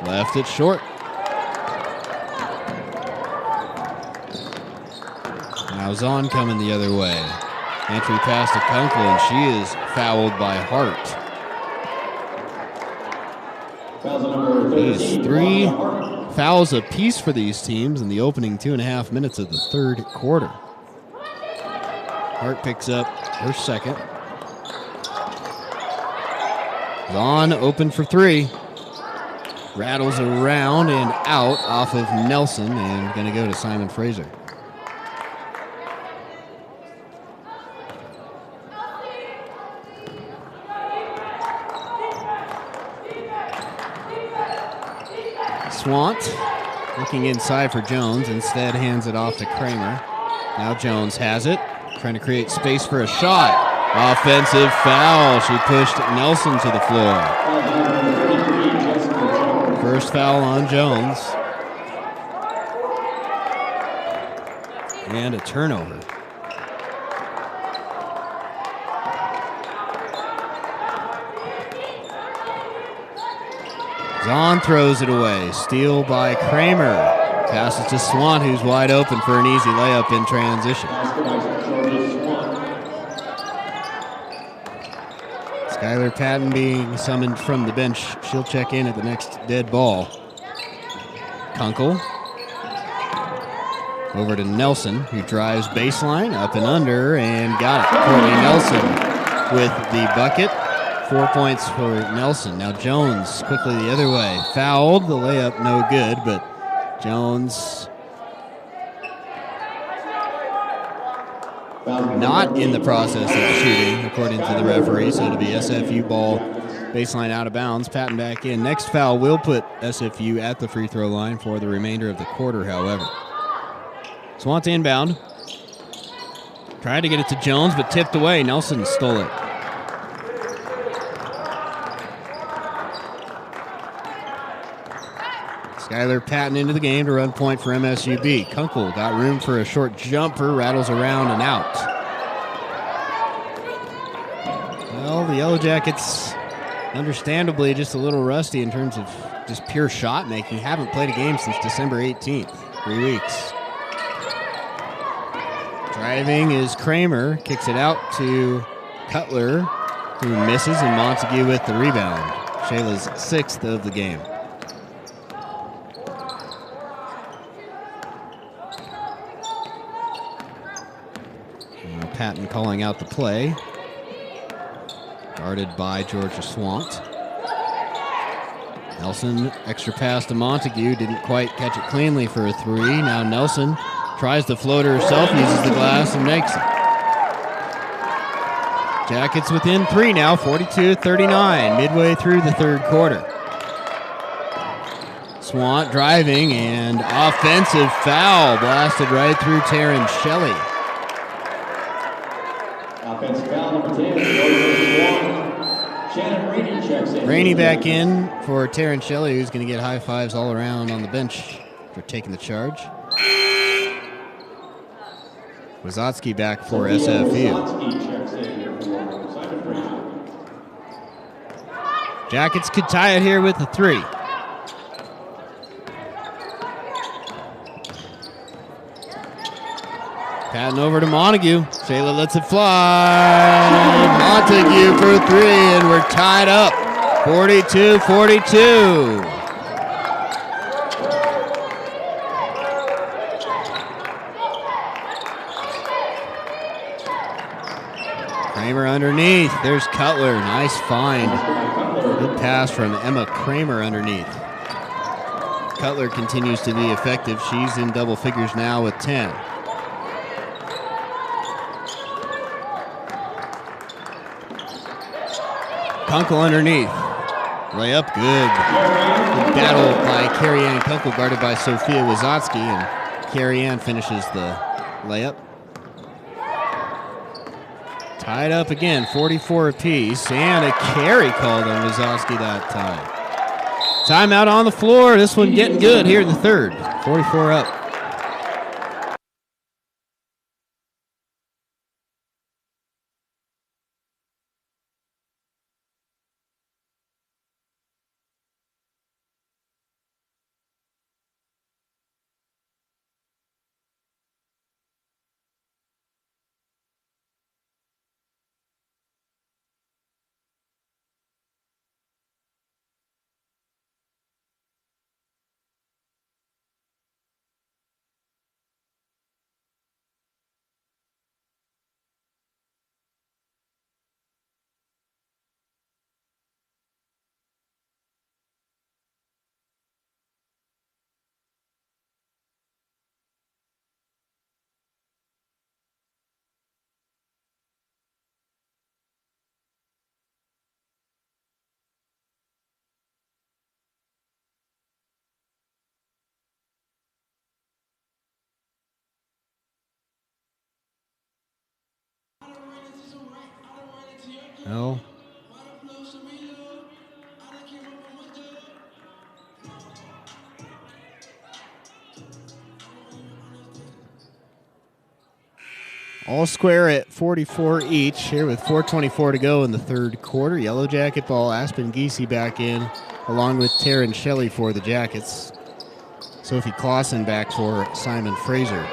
Left it short. Now Zahn coming the other way. Entry pass to Kunkel, and she is fouled by Hart. It is 3 fouls apiece for these teams in the opening 2.5 minutes of the third quarter. Hart picks up her second. Zahn open for three. Rattles around and out off of Nelson, and going to go to Simon Fraser. Swant looking inside for Jones, instead hands it off to Kramer. Now Jones has it, trying to create space for a shot. Offensive foul. She pushed Nelson to the floor. First foul on Jones. And a turnover. Zahn throws it away. Steal by Kramer. Passes to Swant, who's wide open for an easy layup in transition. Skylar Patton being summoned from the bench. She'll check in at the next dead ball. Kunkel. Over to Nelson, who drives baseline, up and under, and got it. Courtney Nelson with the bucket. 4 points for Nelson. Now Jones quickly the other way. Fouled, the layup no good, but Jones not in the process of shooting, according to the referee, so it'll be SFU ball, baseline out of bounds. Patton back in. Next foul will put SFU at the free throw line for the remainder of the quarter, however. Swant inbound. Tried to get it to Jones, but tipped away. Nelson stole it. Skylar Patton into the game to run point for MSUB. Kunkel got room for a short jumper, rattles around and out. Well, the Yellow Jackets, understandably, just a little rusty in terms of just pure shot making. Haven't played a game since December 18th, 3 weeks. Driving is Kramer, kicks it out to Cutler, who misses, and Montague with the rebound. Shayla's 6th of the game. Patton calling out the play. Guarded by Georgia Swant. Nelson, extra pass to Montague. Didn't quite catch it cleanly for a three. Now Nelson tries the floater herself, uses the glass, and makes it. Jackets within 3 now, 42-39, midway through the third quarter. Swant driving, and offensive foul blasted right through Taryn Shelley. Offensive foul number 10, Shannon Rainey checks in. Rainey back in for Taryn Shelley, who's going to get high fives all around on the bench for taking the charge. Wazotsky back for SFU. Jackets could tie it here with a three. Patton over to Montague. Shayla lets it fly. Montague for three, and we're tied up. 42-42. Kramer underneath. There's Cutler. Nice find. Good pass from Emma Kramer underneath. Cutler continues to be effective. She's in double figures now with 10. Kunkel underneath. Layup good. Good battle by Carrie Ann Kunkel, guarded by Sophia Wazotsky, and Carrie Ann finishes the layup. Tied up again, 44 apiece, and a carry called on Wazowski that time. Timeout on the floor. This one getting good here in the third. 44 up. No. All square at 44 each here with 4:24 to go in the third quarter. Yellow Jacket ball, Aspen Giese back in, along with Taryn Shelley for the Jackets. Sophie Clausen back for Simon Fraser.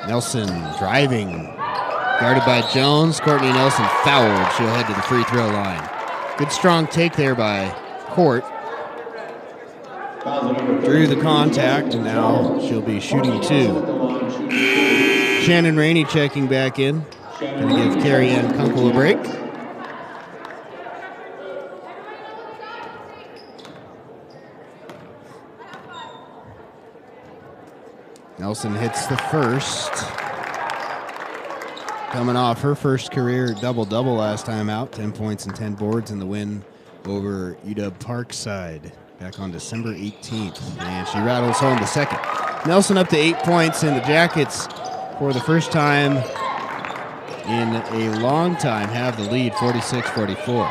Nelson driving, guarded by Jones. Courtney Nelson fouled. She'll head to the free throw line. Good strong take there by Court. Drew the contact, and now she'll be shooting two. Shannon Rainey checking back in. Going to give Carrie Ann Kunkel a break. Nelson hits the first. Coming off her first career double-double last time out. 10 points and 10 boards in the win over UW Parkside back on December 18th. And she rattles home the second. Nelson up to 8 points, and the Jackets, for the first time in a long time, have the lead, 46-44.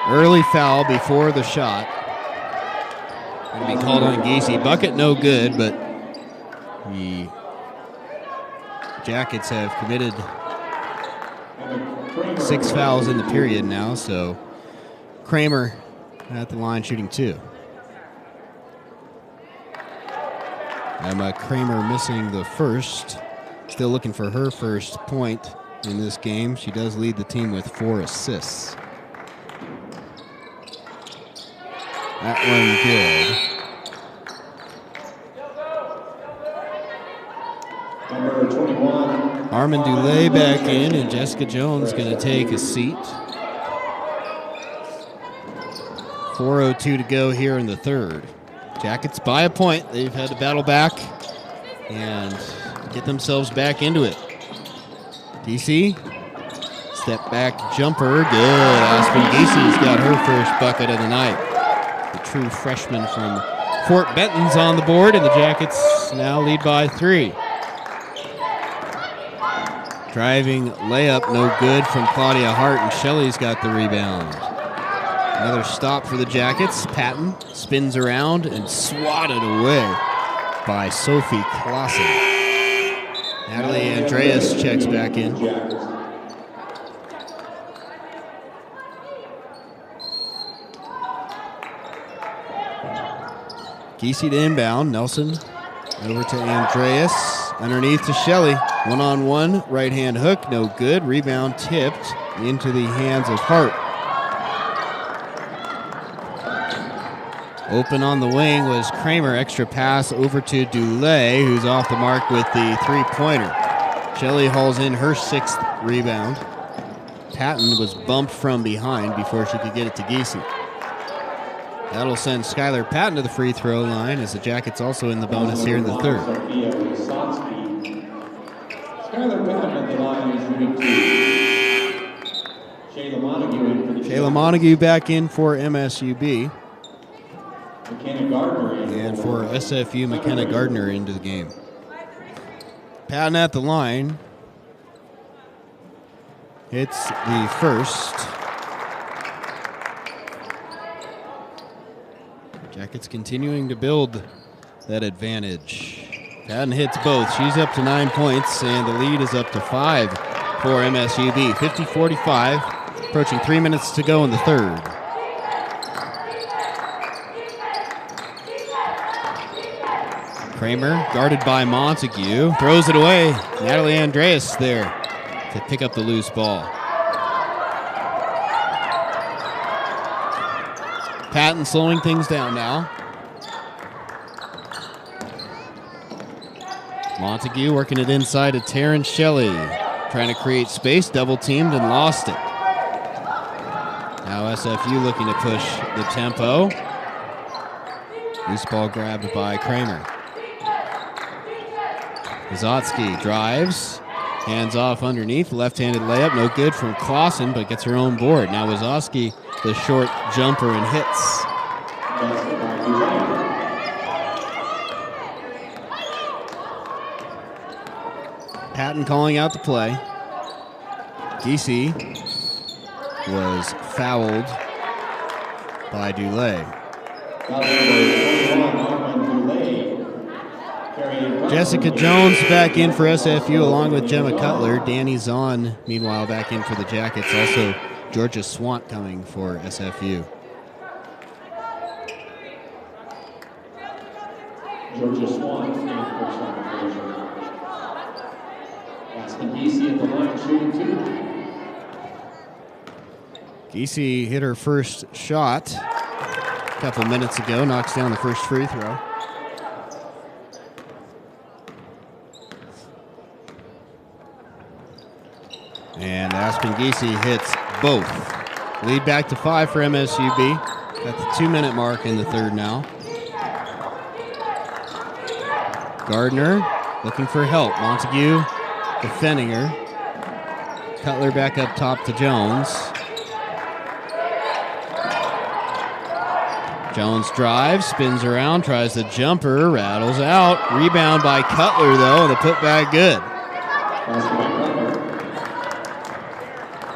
Early foul before the shot. Going to be called on Giese. Bucket no good, but the Jackets have committed 6 fouls in the period now, so Kramer at the line shooting two. Emma Kramer missing the first. Still looking for her first point in this game. She does lead the team with 4 assists. That one good. Number 21. Armin Dulay back in, and Jessica Jones going to take a seat. 4:02 to go here in the third. Jackets by a point. They've had to battle back and get themselves back into it. DC, step back jumper, good. Aspen Giese's got her first bucket of the night. The true freshman from Fort Benton's on the board, and the Jackets now lead by 3. Driving layup, no good from Claudia Hart, and Shelley's got the rebound. Another stop for the Jackets. Patton spins around and swatted away by Sophie Clausen. Natalie Andreas checks back in. Giese to inbound. Nelson over to Andreas. Underneath to Shelley. One-on-one. Right-hand hook. No good. Rebound tipped into the hands of Hart. Open on the wing was Kramer. Extra pass over to Dulay, who's off the mark with the three-pointer. Shelley hauls in her 6th rebound. Patton was bumped from behind before she could get it to Giese. That'll send Skylar Patton to the free throw line, as the Jackets also in the bonus here in the third. Skylar Patton at the line is shooting 2. Shayla Montague in for the Shayla Montague back in for MSUB. McKenna Gardner in. And for SFU, McKenna Gardner into the game. Patton at the line. Hits the first. Jackets continuing to build that advantage. Patton hits both. She's up to 9 points, and the lead is up to 5 for MSUB. 50-45, approaching 3 minutes to go in the third. Kramer, guarded by Montague, throws it away. Natalie Andreas there to pick up the loose ball. Patton slowing things down now. Montague working it inside to Taryn Shelley. Trying to create space, double teamed and lost it. Now SFU looking to push the tempo. Loose ball grabbed by Kramer. Zatsky drives, hands off underneath, left-handed layup, no good from Clausen, but gets her own board. Now Wazowski, the short jumper, and hits. Patton calling out the play. DC was fouled by Dulé. Jessica Jones back in for SFU along with Gemma Cutler. Danny Zahn, meanwhile, back in for the Jackets. Also, Georgia Swant coming for SFU. Georgia Swant, first on the Fraser. Aspen Geesey at the line, shooting 2. Geesey hit her first shot a couple minutes ago, knocks down the first free throw. And Aspen Geesey hits both. Lead back to 5 for MSUB. At the 2-minute mark in the third now. Gardner looking for help. Montague defending her. Cutler back up top to Jones. Jones drives, spins around, tries the jumper, rattles out. Rebound by Cutler, though, and the putback good.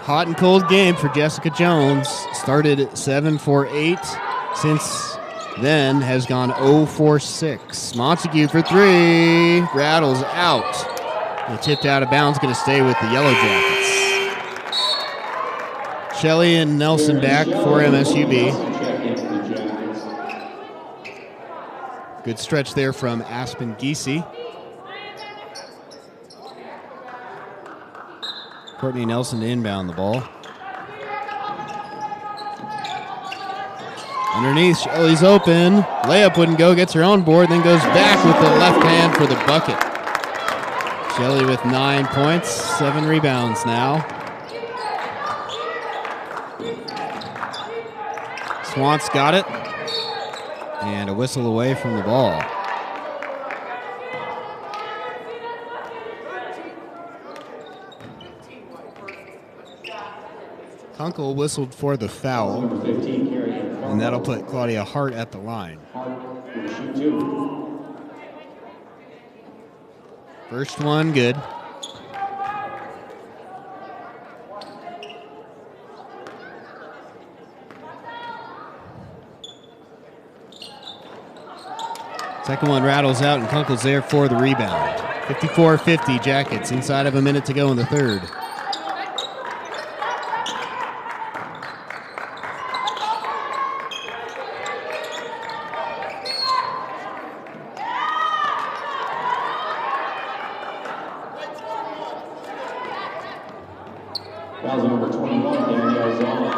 Hot and cold game for Jessica Jones. Started 7-for-8. Since then has gone 0-for-6. Montague for 3. Rattles out. And tipped out of bounds, going to stay with the Yellow Jackets. Shelley and Nelson back for MSUB. Good stretch there from Aspen Geesey. Courtney Nelson to inbound the ball. Underneath, Shelley's open. Layup wouldn't go, gets her own board, then goes back with the left hand for the bucket. Shelley with 9 points, 7 rebounds now. Swant's got it. And a whistle away from the ball. Kunkel whistled for the foul, and that'll put Claudia Hart at the line. First one, good. Second one rattles out, and Kunkel's there for the rebound. 54-50 Jackets, inside of a minute to go in the third. Fouls number 21, Danielle Zahn.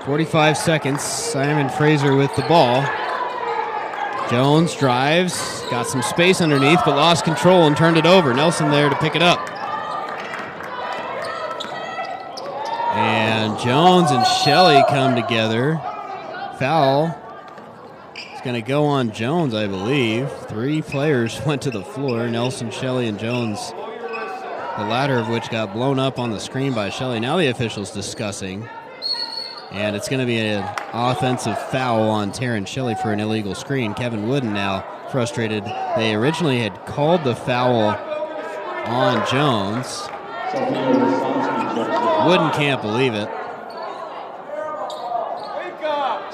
.45 seconds. Simon Fraser with the ball. Jones drives, got some space underneath, but lost control and turned it over. Nelson there to pick it up. And Jones and Shelley come together. Foul. It's going to go on Jones, I believe. 3 players went to the floor. Nelson, Shelley, and Jones the latter of which got blown up on the screen by Shelley. Now the officials discussing, and it's going to be an offensive foul on Taryn Shelley for an illegal screen. Kevin Wooden now frustrated. They originally had called the foul on Jones. Wooden can't believe it.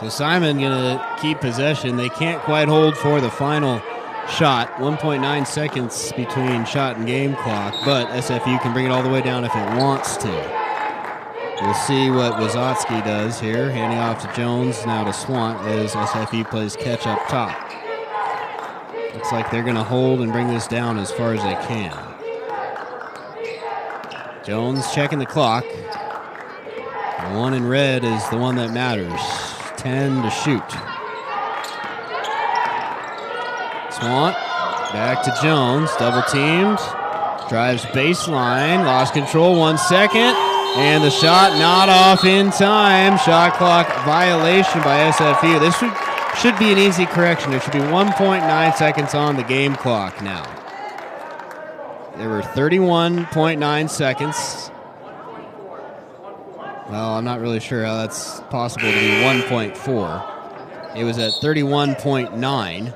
So Simon going to keep possession. They can't quite hold for the final shot. 1.9 seconds between shot and game clock, but SFU can bring it all the way down if it wants to. We'll see what Wazotsky does here. Handing off to Jones, now to Swant as SFU plays catch up top. Looks like they're going to hold and bring this down as far as they can. Jones checking the clock. The one in red is the one that matters. 10 to shoot. Swant back to Jones, double teamed. Drives baseline, lost control, 1 second. And the shot not off in time. Shot clock violation by SFU. This should be an easy correction. There should be 1.9 seconds on the game clock now. There were 31.9 seconds. Well, I'm not really sure how that's possible to be 1.4. It was at 31.9.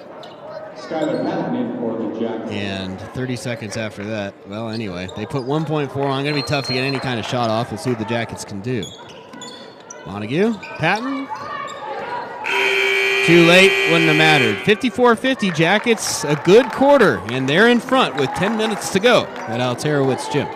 And 30 seconds after that, well, anyway, they put 1.4 on. Going to be tough to get any kind of shot off. We'll see what the Jackets can do. Montague, Patton. Too late, wouldn't have mattered. 54-50, Jackets, a good quarter, and they're in front with 10 minutes to go at Alterowitz Gym.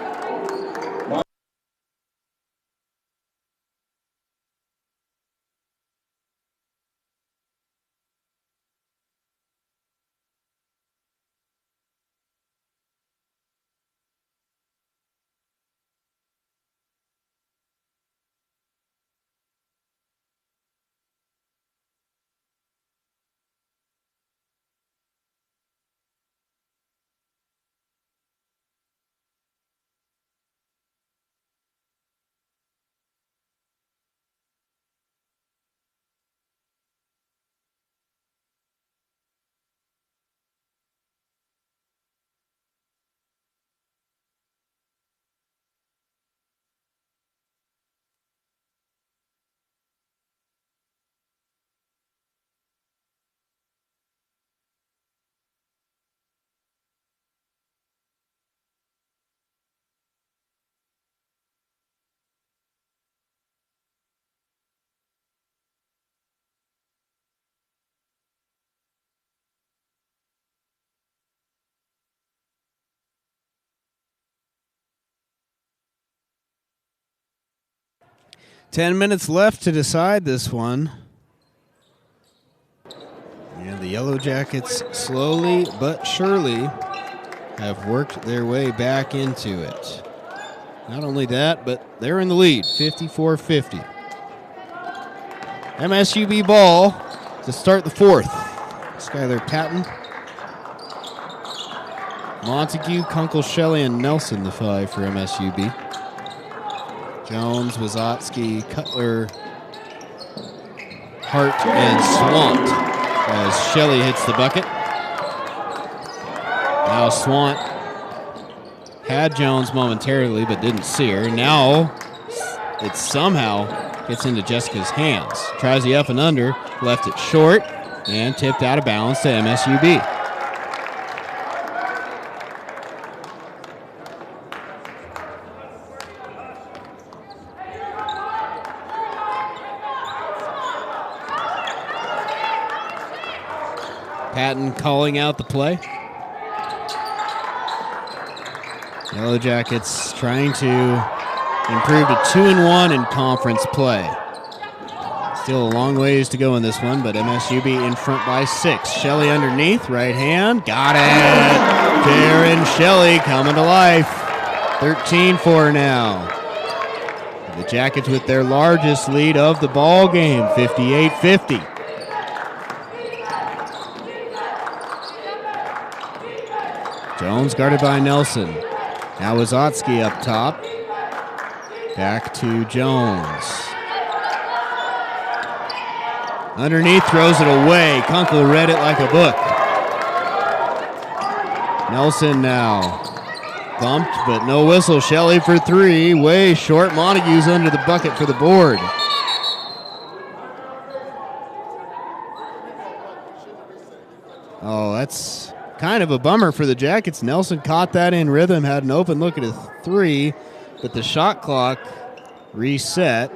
Ten minutes left to decide this one. And the Yellow Jackets slowly but surely have worked their way back into it. Not only that, but they're in the lead, 54-50. MSUB ball to start the fourth. Skylar Patton, Montague, Kunkel, Shelley, and Nelson, the five for MSUB. Jones, Wazotsky, Cutler, Hart, and Swant as Shelley hits the bucket. Now Swant had Jones momentarily but didn't see her. Now it somehow gets into Jessica's hands. Tries the up and under, left it short, and tipped out of bounds to MSUB. Patton calling out the play. Yellow Jackets trying to improve to 2-1 in conference play. Still a long ways to go in this one, but MSUB in front by 6. Shelley underneath, right hand, got it! Darren Shelley coming to life. 13 for now. The Jackets with their largest lead of the ball game, 58-50. Jones guarded by Nelson. Now Wazotsky up top. Back to Jones. Underneath, throws it away. Kunkel read it like a book. Nelson now. Bumped, but no whistle. Shelley for three. Way short. Montague's under the bucket for the board. Oh, that's kind of a bummer for the Jackets. Nelson caught that in rhythm, had an open look at a three, but the shot clock reset.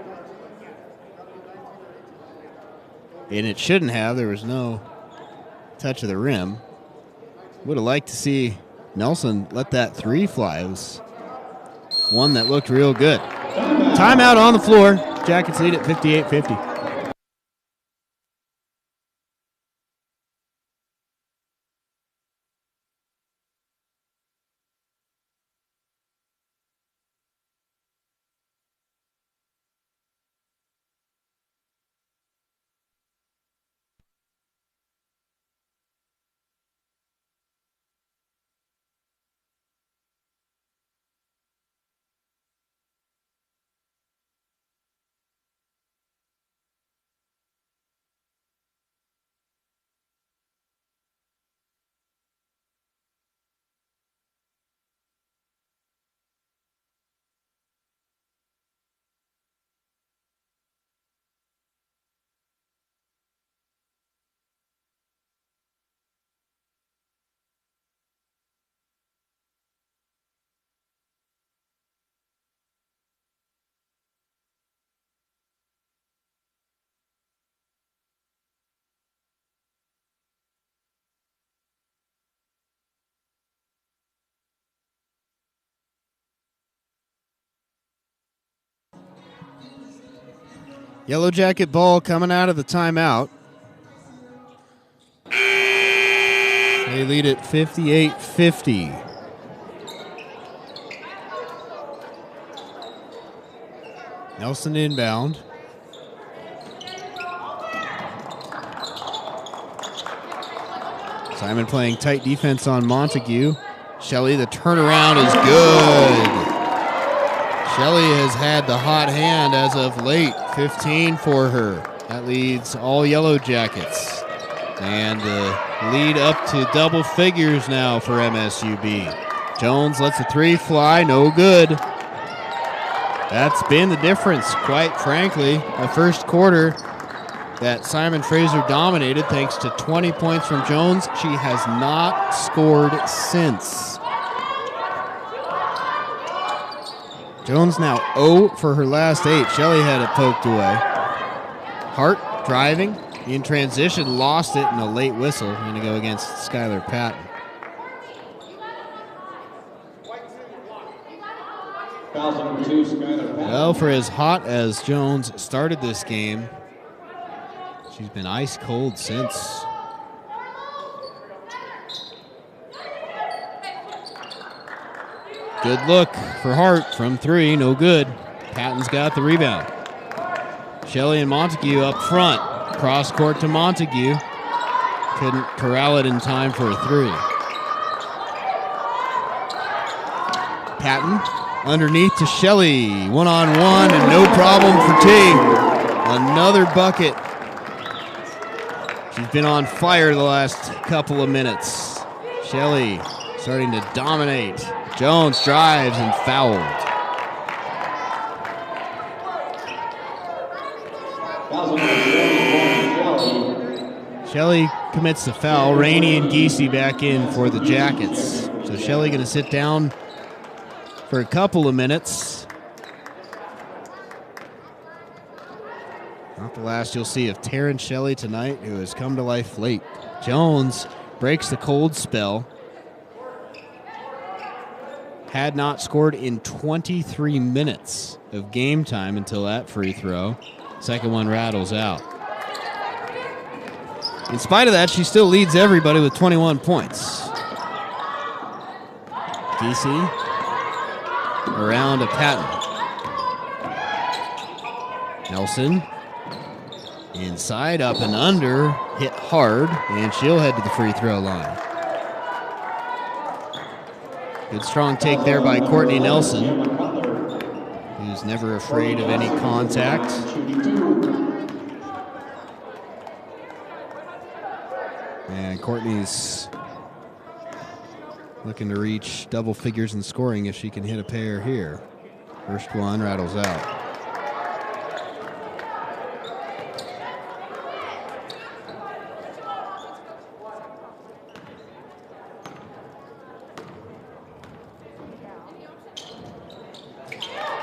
And it shouldn't have. There was no touch of the rim. Would have liked to see Nelson let that three fly. It was one that looked real good. Timeout on the floor. Jackets lead at 58-50. Yellow Jacket ball coming out of the timeout. They lead at 58-50. Nelson inbound. Simon playing tight defense on Montague. Shelley, the turnaround is good. Shelley has had the hot hand as of late, 15 for her. That leads all Yellow Jackets. And the lead up to double figures now for MSUB. Jones lets the three fly, no good. That's been the difference, quite frankly. The first quarter that Simon Fraser dominated thanks to 20 points from Jones. She has not scored since. Jones now 0 for her last 8. Shelley had it poked away. Hart driving in transition, lost it in a late whistle. Going to go against Skylar Patton. Well, for as hot as Jones started this game, she's been ice cold since. Good look for Hart from three, no good. Patton's got the rebound. Shelley and Montague up front. Cross court to Montague. Couldn't corral it in time for a three. Patton underneath to Shelley. One-on-one and no problem for T. Another bucket. She's been on fire the last couple of minutes. Shelley starting to dominate. Jones drives and fouled. Shelley commits the foul. Rainey and Giese back in for the Jackets. So Shelley going to sit down for a couple of minutes. Not the last you'll see of Taryn Shelley tonight, who has come to life late. Jones breaks the cold spell. Had not scored in 23 minutes of game time until that free throw. Second one rattles out. In spite of that, she still leads everybody with 21 points. DC around to Patton. Nelson inside, up and under, hit hard, and she'll head to the free throw line. Good strong take there by Courtney Nelson, who's never afraid of any contact. And Courtney's looking to reach double figures in scoring if she can hit a pair here. First one rattles out.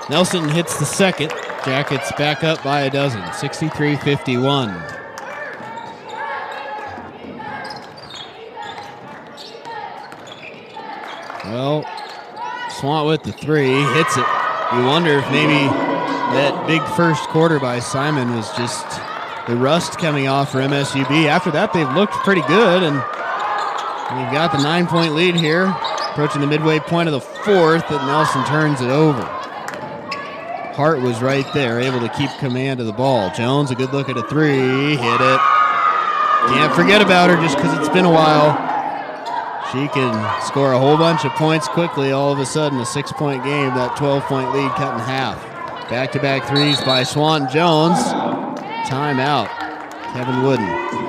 Nelson hits the second. Jackets back up by a dozen, 63-51. Well, Swant with the three, hits it. You wonder if maybe that big first quarter by Simon was just the rust coming off for MSUB. After that, they've looked pretty good, and we've got the 9-point lead here, approaching the midway point of the fourth, that Nelson turns it over. Hart was right there, able to keep command of the ball. Jones, a good look at a three, hit it. Can't forget about her just because it's been a while. She can score a whole bunch of points quickly. All of a sudden, a 6-point game, that 12-point lead cut in half. Back-to-back threes by Swan Jones. Timeout, Kevin Wooden.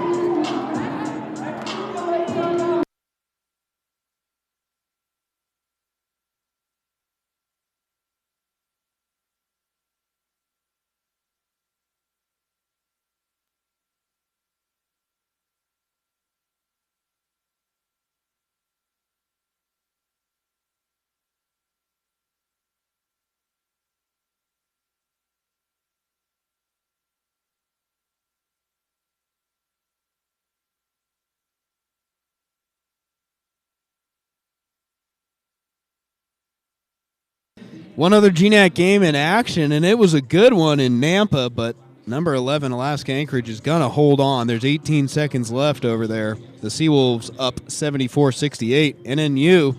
One other GNAC game in action, and it was a good one in Nampa, but number 11, Alaska Anchorage, is going to hold on. There's 18 seconds left over there. The Seawolves up 74-68. NNU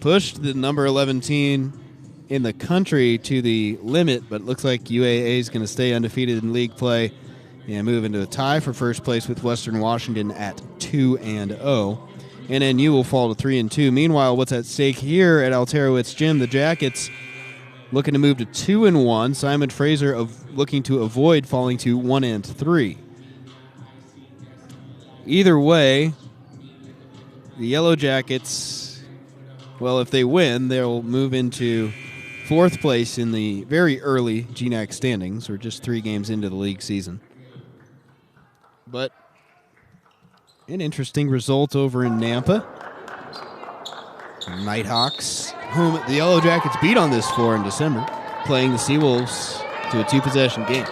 pushed the number 11 team in the country to the limit, but it looks like UAA is going to stay undefeated in league play and move into a tie for first place with Western Washington at 2-0. NNU will fall to 3-2. Meanwhile, what's at stake here at Alterowitz Gym, the Jackets looking to move to 2-1. Simon Fraser looking to avoid falling to 1-3. Either way, the Yellow Jackets, well, if they win, they'll move into fourth place in the very early GNAC standings. We're just 3 games into the league season. But an interesting result over in Nampa. Nighthawks, whom the Yellow Jackets beat on this floor in December, playing the Seawolves to a 2-possession game.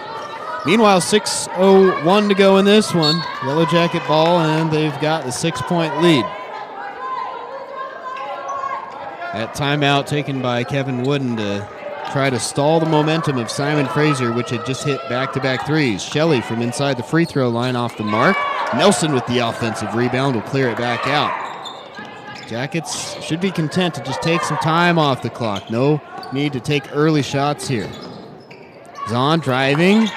Meanwhile, 6:01 to go in this one. Yellow Jacket ball, and they've got the 6-point lead. That timeout taken by Kevin Wooden to try to stall the momentum of Simon Fraser, which had just hit back-to-back threes. Shelley from inside the free throw line off the mark. Nelson with the offensive rebound will clear it back out. Jackets should be content to just take some time off the clock. No need to take early shots here. Zahn driving.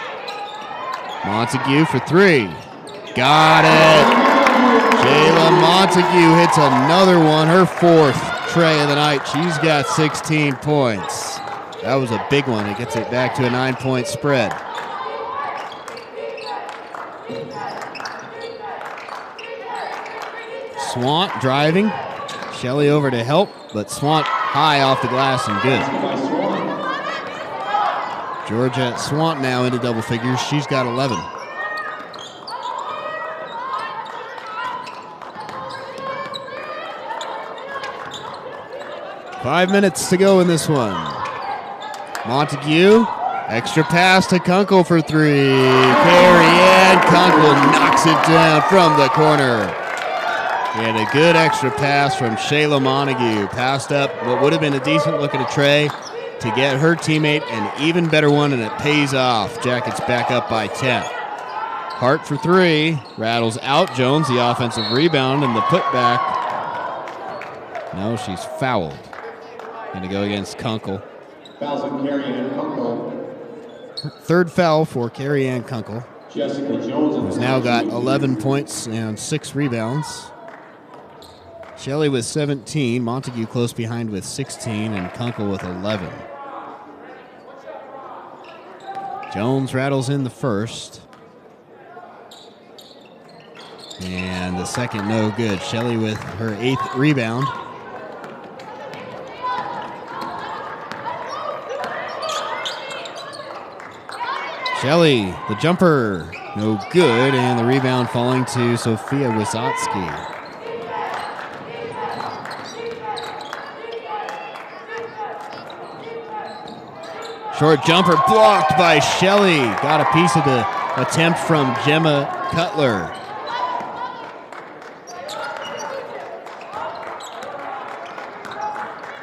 Montague for 3. Got it. Jayla Montague hits another one, her 4th tray of the night. She's got 16 points. That was a big one. It gets it back to a 9-point spread. Swant driving. Shelley over to help, but Swant high off the glass and good. Georgia Swant now into double figures. She's got 11. Five minutes to go in this one. Montague, extra pass to Kunkel for 3. Carrie Ann Kunkel knocks it down from the corner. And a good extra pass from Shayla Montague. Passed up what would have been a decent look at a tray to get her teammate an even better one, and it pays off. Jackets back up by 10. Hart for 3. Rattles out. Jones, the offensive rebound, and the putback. No, she's fouled. Going to go against Kunkel. Fouls on Carrie Ann Kunkel. Third foul for Carrie Ann Kunkel. Jessica Jones, who's now got 11 points and 6 rebounds. Shelley with 17, Montague close behind with 16, and Kunkel with 11. Jones rattles in the first. And the second no good. Shelley with her 8th rebound. Shelley, the jumper, no good, and the rebound falling to Sophia Wysotsky. Short jumper blocked by Shelley. Got a piece of the attempt from Gemma Cutler.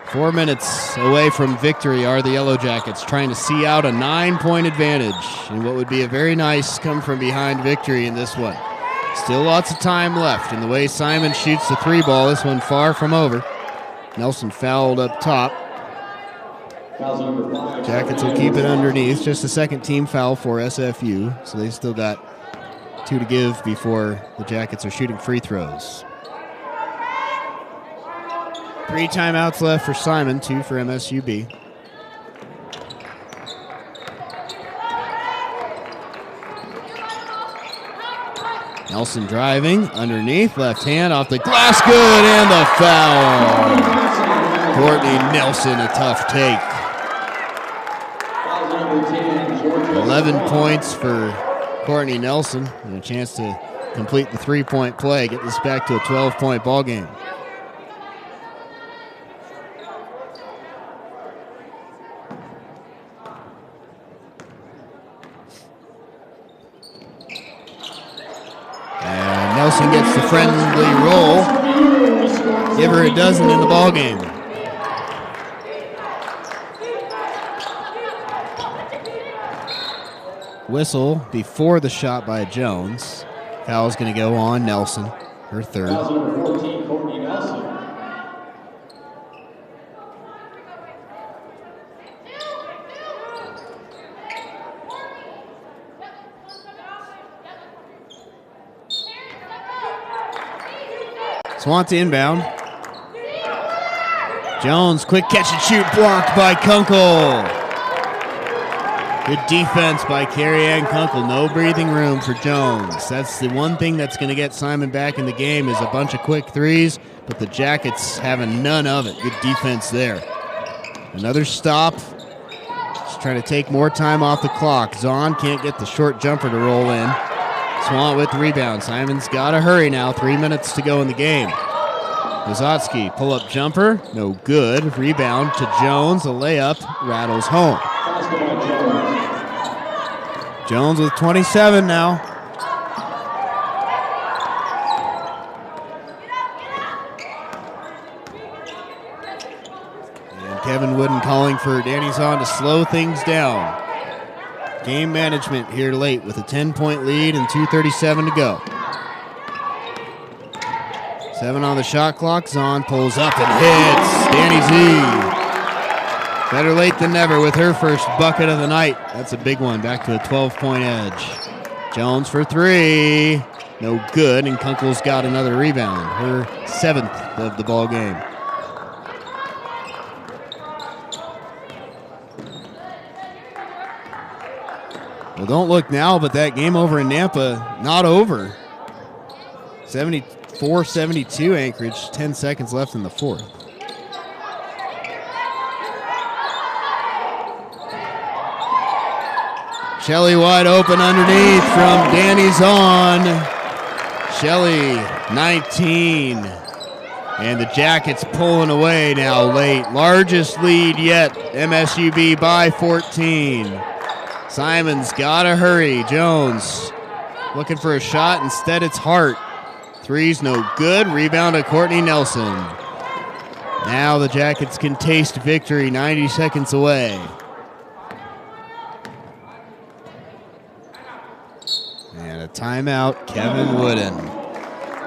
Four minutes away from victory are the Yellow Jackets, trying to see out a 9-point advantage in what would be a very nice come-from-behind victory in this one. Still lots of time left, and the way Simon shoots the three ball, this one far from over. Nelson fouled up top. Jackets will keep it underneath. Just a second team foul for SFU, so they still got 2 to give before the Jackets are shooting free throws. 3 timeouts left for Simon, 2 for MSUB. Nelson driving, underneath, left hand off the glass, good, and the foul. Courtney Nelson, a tough take. 11 points for Courtney Nelson, and a chance to complete the 3-point play, get this back to a 12-point ball game. And Nelson gets the friendly roll. Give her a dozen in the ball game. Whistle before the shot by Jones. Foul's going to go on Nelson, her third. Number 14, Courtney Nelson. Swant inbound. Jones, quick catch and shoot, blocked by Kunkel. Good defense by Carrie Ann Kunkel. No breathing room for Jones. That's the one thing that's going to get Simon back in the game is a bunch of quick threes, but the Jackets having none of it. Good defense there. Another stop. Just trying to take more time off the clock. Zahn can't get the short jumper to roll in. Swant with the rebound. Simon's got to hurry now. 3 minutes to go in the game. Wysotsky, pull-up jumper. No good. Rebound to Jones. A layup rattles home. Jones with 27 now. And Kevin Wooden calling for Danny Zahn to slow things down. Game management here late with a 10-point lead and 2:37 to go. 7 on the shot clock. Zahn pulls up and hits. Danny Z. Better late than never with her first bucket of the night. That's a big one. Back to a 12-point edge. Jones for 3. No good, and Kunkel's got another rebound. Her 7th of the ball game. Well, don't look now, but that game over in Nampa, not over. 74-72 Anchorage, 10 seconds left in the fourth. Shelley wide open underneath from Danny Zahn. Shelley, 19. And the Jackets pulling away now late. Largest lead yet, MSUB by 14. Simon's got to hurry. Jones looking for a shot. Instead, it's Hart. Three's no good. Rebound to Courtney Nelson. Now the Jackets can taste victory 90 seconds away. And a timeout, Kevin Wooden.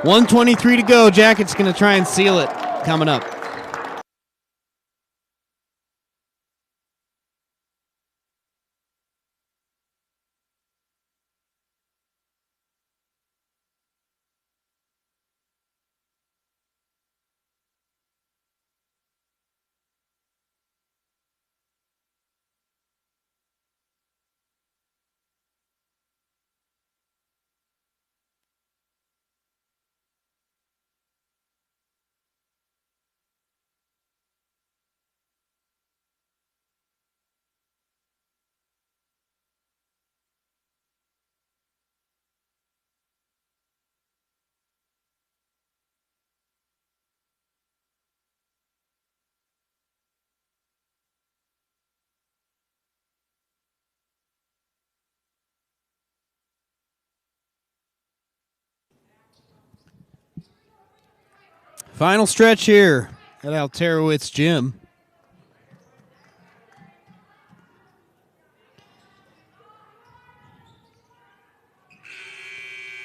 1:23 to go. Jackets going to try and seal it coming up. Final stretch here at Alterowitz Gym.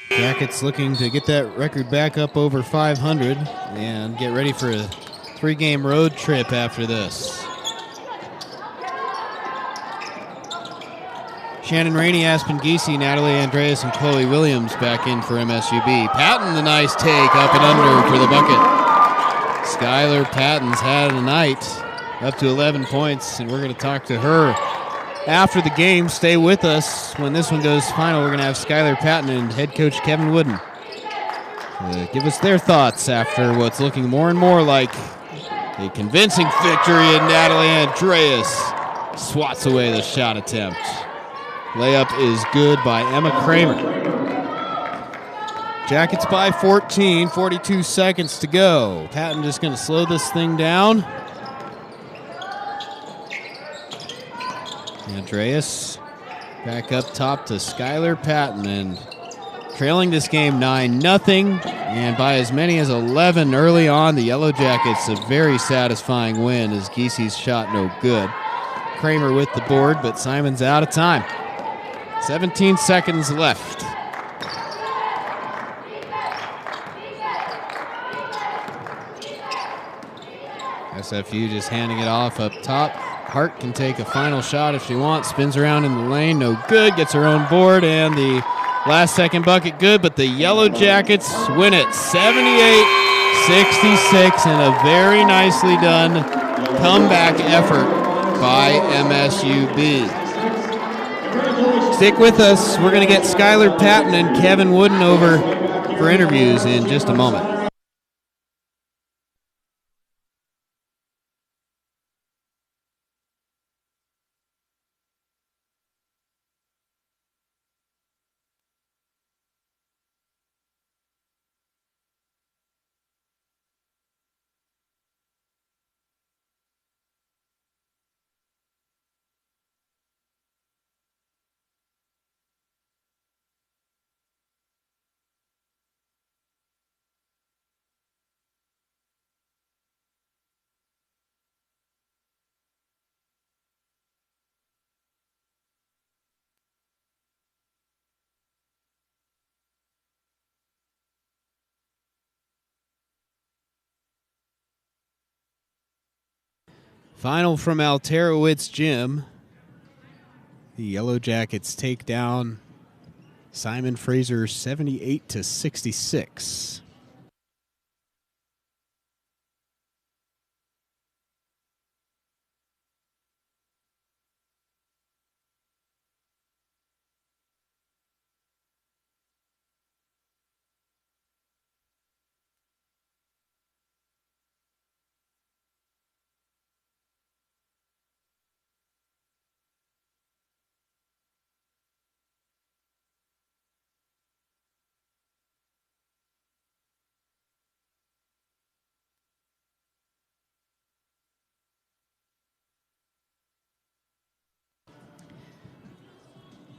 Jackets looking to get that record back up over 500 and get ready for a 3-game road trip after this. Shannon Rainey, Aspen Giese, Natalie Andreas, and Chloe Williams back in for MSUB. Patton, the nice take, up and under for the bucket. Skylar Patton's had a night, up to 11 points, and we're going to talk to her after the game. Stay with us. When this one goes final, we're going to have Skylar Patton and head coach Kevin Wooden give us their thoughts after what's looking more and more like a convincing victory, and Natalie Andreas swats away the shot attempt. Layup is good by Emma Kramer. Jackets by 14, 42 seconds to go. Patton just going to slow this thing down. Andreas back up top to Skylar Patton, and trailing this game 9-0, and by as many as 11 early on. The Yellow Jackets a very satisfying win as Giese's shot no good. Kramer with the board, but Simon's out of time. 17 seconds left. SFU just handing it off up top. Hart can take a final shot if she wants. Spins around in the lane, no good. Gets her own board, and the last second bucket good, but the Yellow Jackets win it 78-66 in a very nicely done comeback effort by MSUB. Stick with us. We're going to get Skylar Patton and Kevin Wooden over for interviews in just a moment. Final from Alterowitz Gym. The Yellow Jackets take down Simon Fraser 78-66.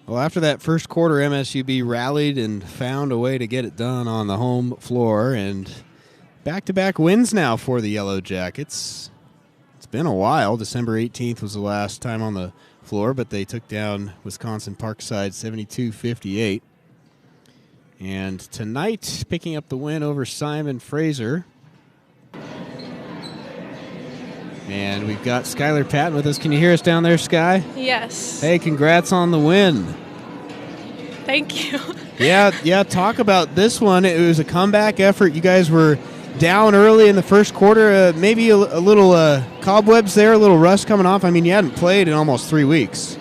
Well, after that first quarter, MSUB rallied and found a way to get it done on the home floor, and back-to-back wins now for the Yellow Jackets. It's been a while. December 18th was the last time on the floor, but they took down Wisconsin Parkside 72-58. And tonight, picking up the win over Simon Fraser. And we've got Skylar Patton with us. Can you hear us down there, Sky? Yes. Hey, congrats on the win. Thank you. Yeah, talk about this one. It was a comeback effort. You guys were down early in the first quarter. Maybe a little cobwebs there, a little rust coming off. I mean, you hadn't played in almost 3 weeks.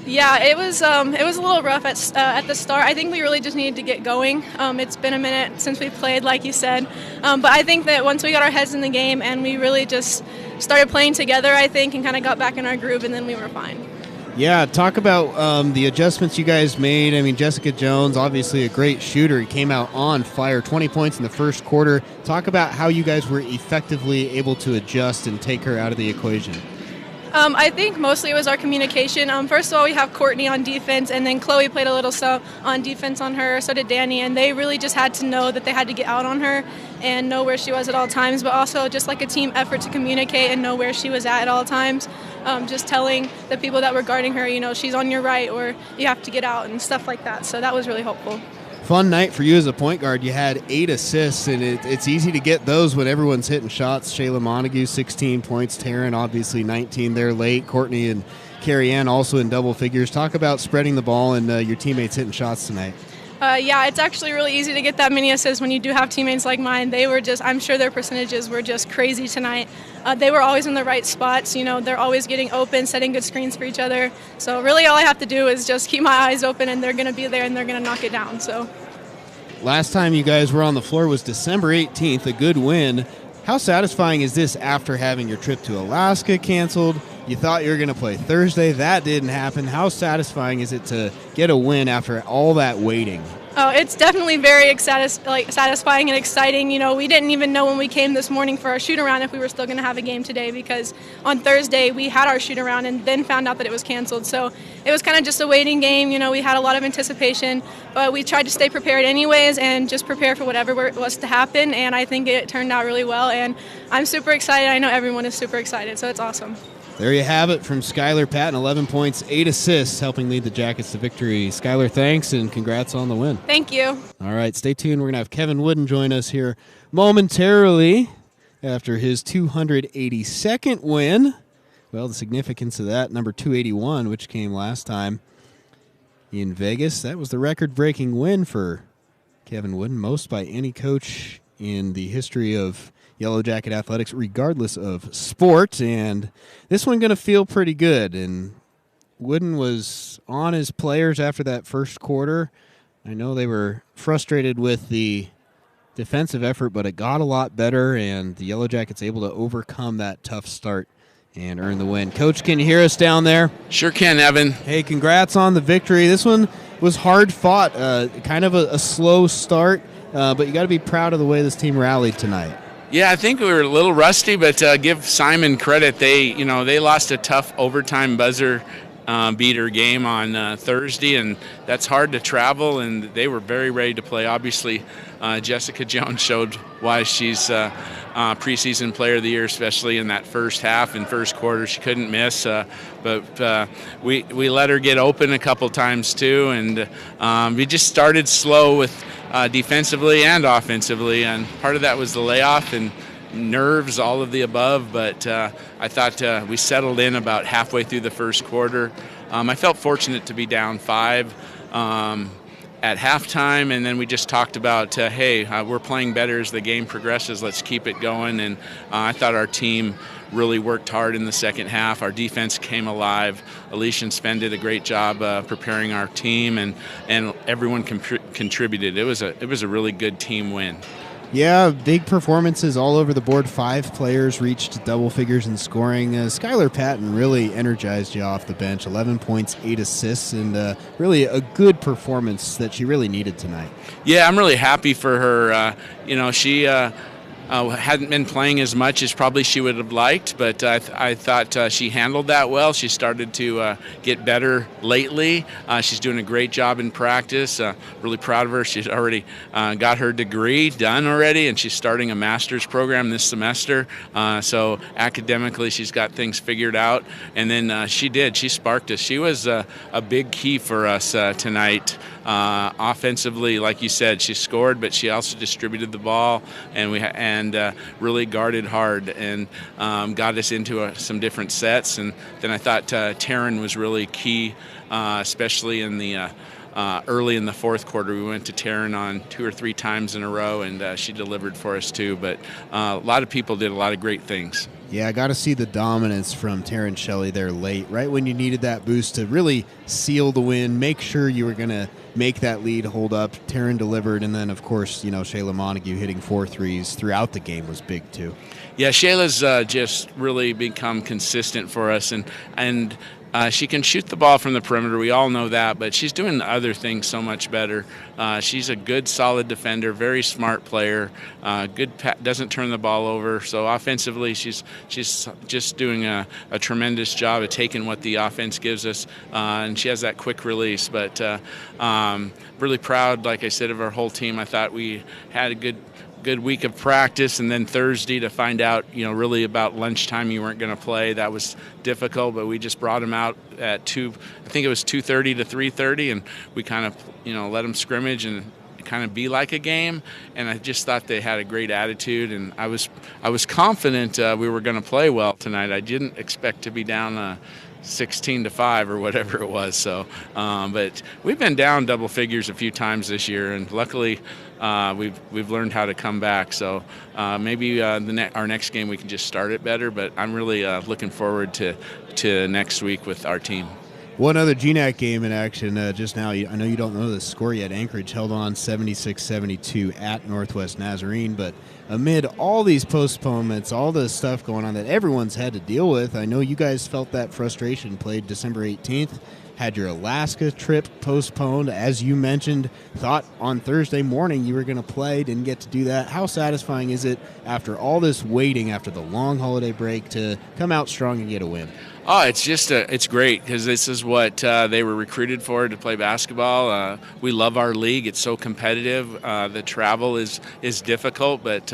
Yeah, it was a little rough at the start. I think we really just needed to get going. It's been a minute since we played, like you said. But I think that once we got our heads in the game and we really just started playing together, I think, and kind of got back in our groove, and then we were fine. Yeah, talk about the adjustments you guys made. I mean, Jessica Jones, obviously a great shooter. He came out on fire, 20 points in the first quarter. Talk about how you guys were effectively able to adjust and take her out of the equation. I think mostly it was our communication. First of all, we have Courtney on defense, and then Chloe played a little on defense on her, so did Danny, and they really just had to know that they had to get out on her and know where she was at all times, but also just like a team effort to communicate and know where she was at all times. Just telling the people that were guarding her, she's on your right, or you have to get out and stuff like that. So that was really helpful. Fun night for you as a point guard. You had 8 assists, and it's easy to get those when everyone's hitting shots. Shayla Montague, 16 points. Taryn, obviously 19 there late. Courtney and Carrie Ann also in double figures. Talk about spreading the ball and your teammates hitting shots tonight. Yeah, it's actually really easy to get that many assists when you do have teammates like mine. They were I'm sure their percentages were just crazy tonight. They were always in the right spots. They're always getting open, setting good screens for each other. So really all I have to do is just keep my eyes open, and they're going to be there, and they're going to knock it down. So last time you guys were on the floor was December 18th, a good win. How satisfying is this after having your trip to Alaska canceled? You thought you were going to play Thursday. That didn't happen. How satisfying is it to get a win after all that waiting? Oh, it's definitely very satisfying and exciting. We didn't even know when we came this morning for our shoot-around if we were still going to have a game today, because on Thursday we had our shoot-around and then found out that it was canceled. So it was kind of just a waiting game. We had a lot of anticipation, but we tried to stay prepared anyways and just prepare for whatever was to happen, and I think it turned out really well, and I'm super excited. I know everyone is super excited, so it's awesome. There you have it from Skylar Patton, 11 points, 8 assists, helping lead the Jackets to victory. Skylar, thanks, and congrats on the win. Thank you. All right, stay tuned. We're going to have Kevin Wooden join us here momentarily after his 282nd win. Well, the significance of that, number 281, which came last time in Vegas. That was the record-breaking win for Kevin Wooden, most by any coach in the history of Yellow Jacket Athletics, regardless of sport, and this one going to feel pretty good. And Wooden was on his players after that first quarter. I know they were frustrated with the defensive effort, but it got a lot better, and the Yellow Jackets able to overcome that tough start and earn the win. Coach, can you hear us down there? Sure can, Evan. Hey, congrats on the victory. This one was hard fought, kind of a slow start, but you got to be proud of the way this team rallied tonight. Yeah, I think we were a little rusty, but give Simon credit. They lost a tough overtime buzzer beater game on Thursday, and that's hard to travel, and they were very ready to play. Obviously, Jessica Jones showed why she's preseason player of the year, especially in that first half and first quarter. She couldn't miss, but we let her get open a couple times too, and we just started slow with defensively and offensively, and part of that was the layoff and nerves, all of the above, but I thought we settled in about halfway through the first quarter. I felt fortunate to be down 5 at halftime, and then we just talked about, hey, we're playing better as the game progresses, let's keep it going, and I thought our team really worked hard in the second half. Our defense came alive. Alicia and Sven did a great job preparing our team, and everyone contributed. It was a really good team win. Yeah, big performances all over the board. 5 players reached double figures in scoring. Skylar Patton really energized you off the bench. 11 points, 8 assists, and really a good performance that she really needed tonight. Yeah, I'm really happy for her. She hadn't been playing as much as probably she would have liked, but I thought she handled that well. She started to get better lately. She's doing a great job in practice. Really proud of her. She's already got her degree done already, and she's starting a master's program this semester. So academically, she's got things figured out. And then she sparked us. She was a big key for us tonight. Offensively, like you said, she scored, but she also distributed the ball, and really guarded hard and got us into some different sets. And then I thought Taryn was really key, especially in the early in the fourth quarter. We went to Taryn on 2 or 3 times in a row, and she delivered for us too. But a lot of people did a lot of great things. Yeah, I got to see the dominance from Taryn Shelley there late, right when you needed that boost to really seal the win, make sure you were going to make that lead hold up. Taryn delivered, and then, of course, Shayla Montague hitting 4 threes throughout the game was big, too. Yeah, Shayla's just really become consistent for us, and She can shoot the ball from the perimeter. We all know that, but she's doing the other things so much better. She's a good, solid defender, very smart player. Doesn't turn the ball over. So offensively, she's just doing a tremendous job of taking what the offense gives us, and she has that quick release. But really proud, like I said, of our whole team. I thought we had a good week of practice, and then Thursday to find out, really about lunchtime you weren't going to play. That was difficult, but we just brought them out at 2:30 to 3:30, and we kind of, let them scrimmage and kind of be like a game. And I just thought they had a great attitude, and I was confident we were going to play well tonight. I didn't expect to be down 16-5 or whatever it was. So, but we've been down double figures a few times this year, and luckily we've learned how to come back. So maybe our next game we can just start it better. But I'm really looking forward to next week with our team. One other GNAC game in action just now. I know you don't know the score yet. Anchorage held on 76-72 at Northwest Nazarene, but amid all these postponements, all the stuff going on that everyone's had to deal with, I know you guys felt that frustration. Played December 18th, had your Alaska trip postponed, as you mentioned, thought on Thursday morning you were going to play, didn't get to do that. How satisfying is it after all this waiting, after the long holiday break, to come out strong and get a win? Oh, it's great because this is what they were recruited for, to play basketball. We love our league. It's so competitive. The travel is difficult, but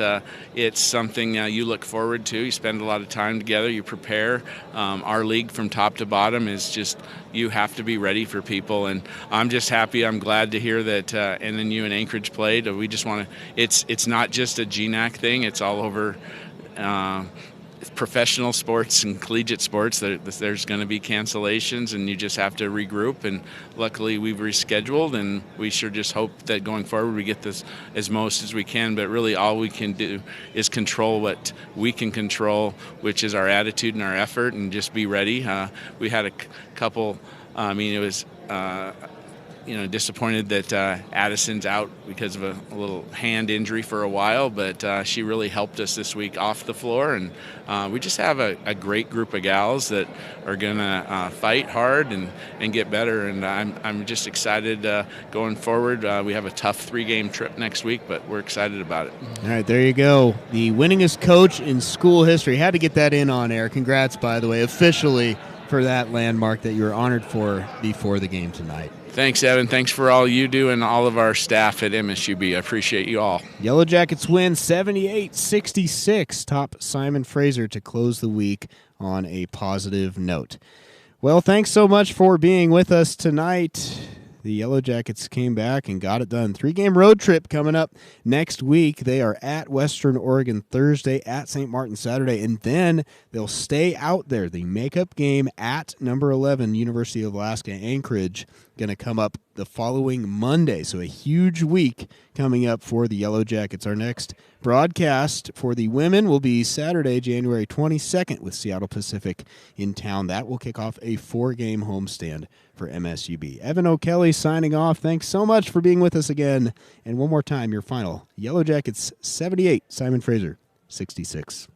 it's something you look forward to. You spend a lot of time together. You prepare. Our league from top to bottom is just, you have to be ready for people. And I'm just happy. I'm glad to hear that NNU and Anchorage played. We just want to. It's not just a GNAC thing. It's all over. Professional sports and collegiate sports, there's going to be cancellations, and you just have to regroup. And luckily we've rescheduled, and we sure just hope that going forward we get this as most as we can. But really all we can do is control what we can control, which is our attitude and our effort, and just be ready. We had a couple, it was disappointed that Addison's out because of a little hand injury for a while, but she really helped us this week off the floor. And we just have a great group of gals that are going to fight hard and get better. And I'm just excited going forward. We have a tough 3-game trip next week, but we're excited about it. All right, there you go. The winningest coach in school history. Had to get that in on air. Congrats, by the way, officially, for that landmark that you were honored for before the game tonight. Thanks, Evan. Thanks for all you do and all of our staff at MSUB. I appreciate you all. Yellow Jackets win 78-66. Top Simon Fraser to close the week on a positive note. Well, thanks so much for being with us tonight. The Yellow Jackets came back and got it done. 3-game road trip coming up next week. They are at Western Oregon Thursday, at St. Martin Saturday, and then they'll stay out there. The makeup game at number 11, University of Alaska Anchorage, going to come up the following Monday. So a huge week coming up for the Yellow Jackets. Our next broadcast for the women will be Saturday, January 22nd with Seattle Pacific in town. That will kick off a 4-game homestand for MSUB. Evan O'Kelly signing off. Thanks so much for being with us again. And one more time, your final. Yellow Jackets 78, Simon Fraser 66.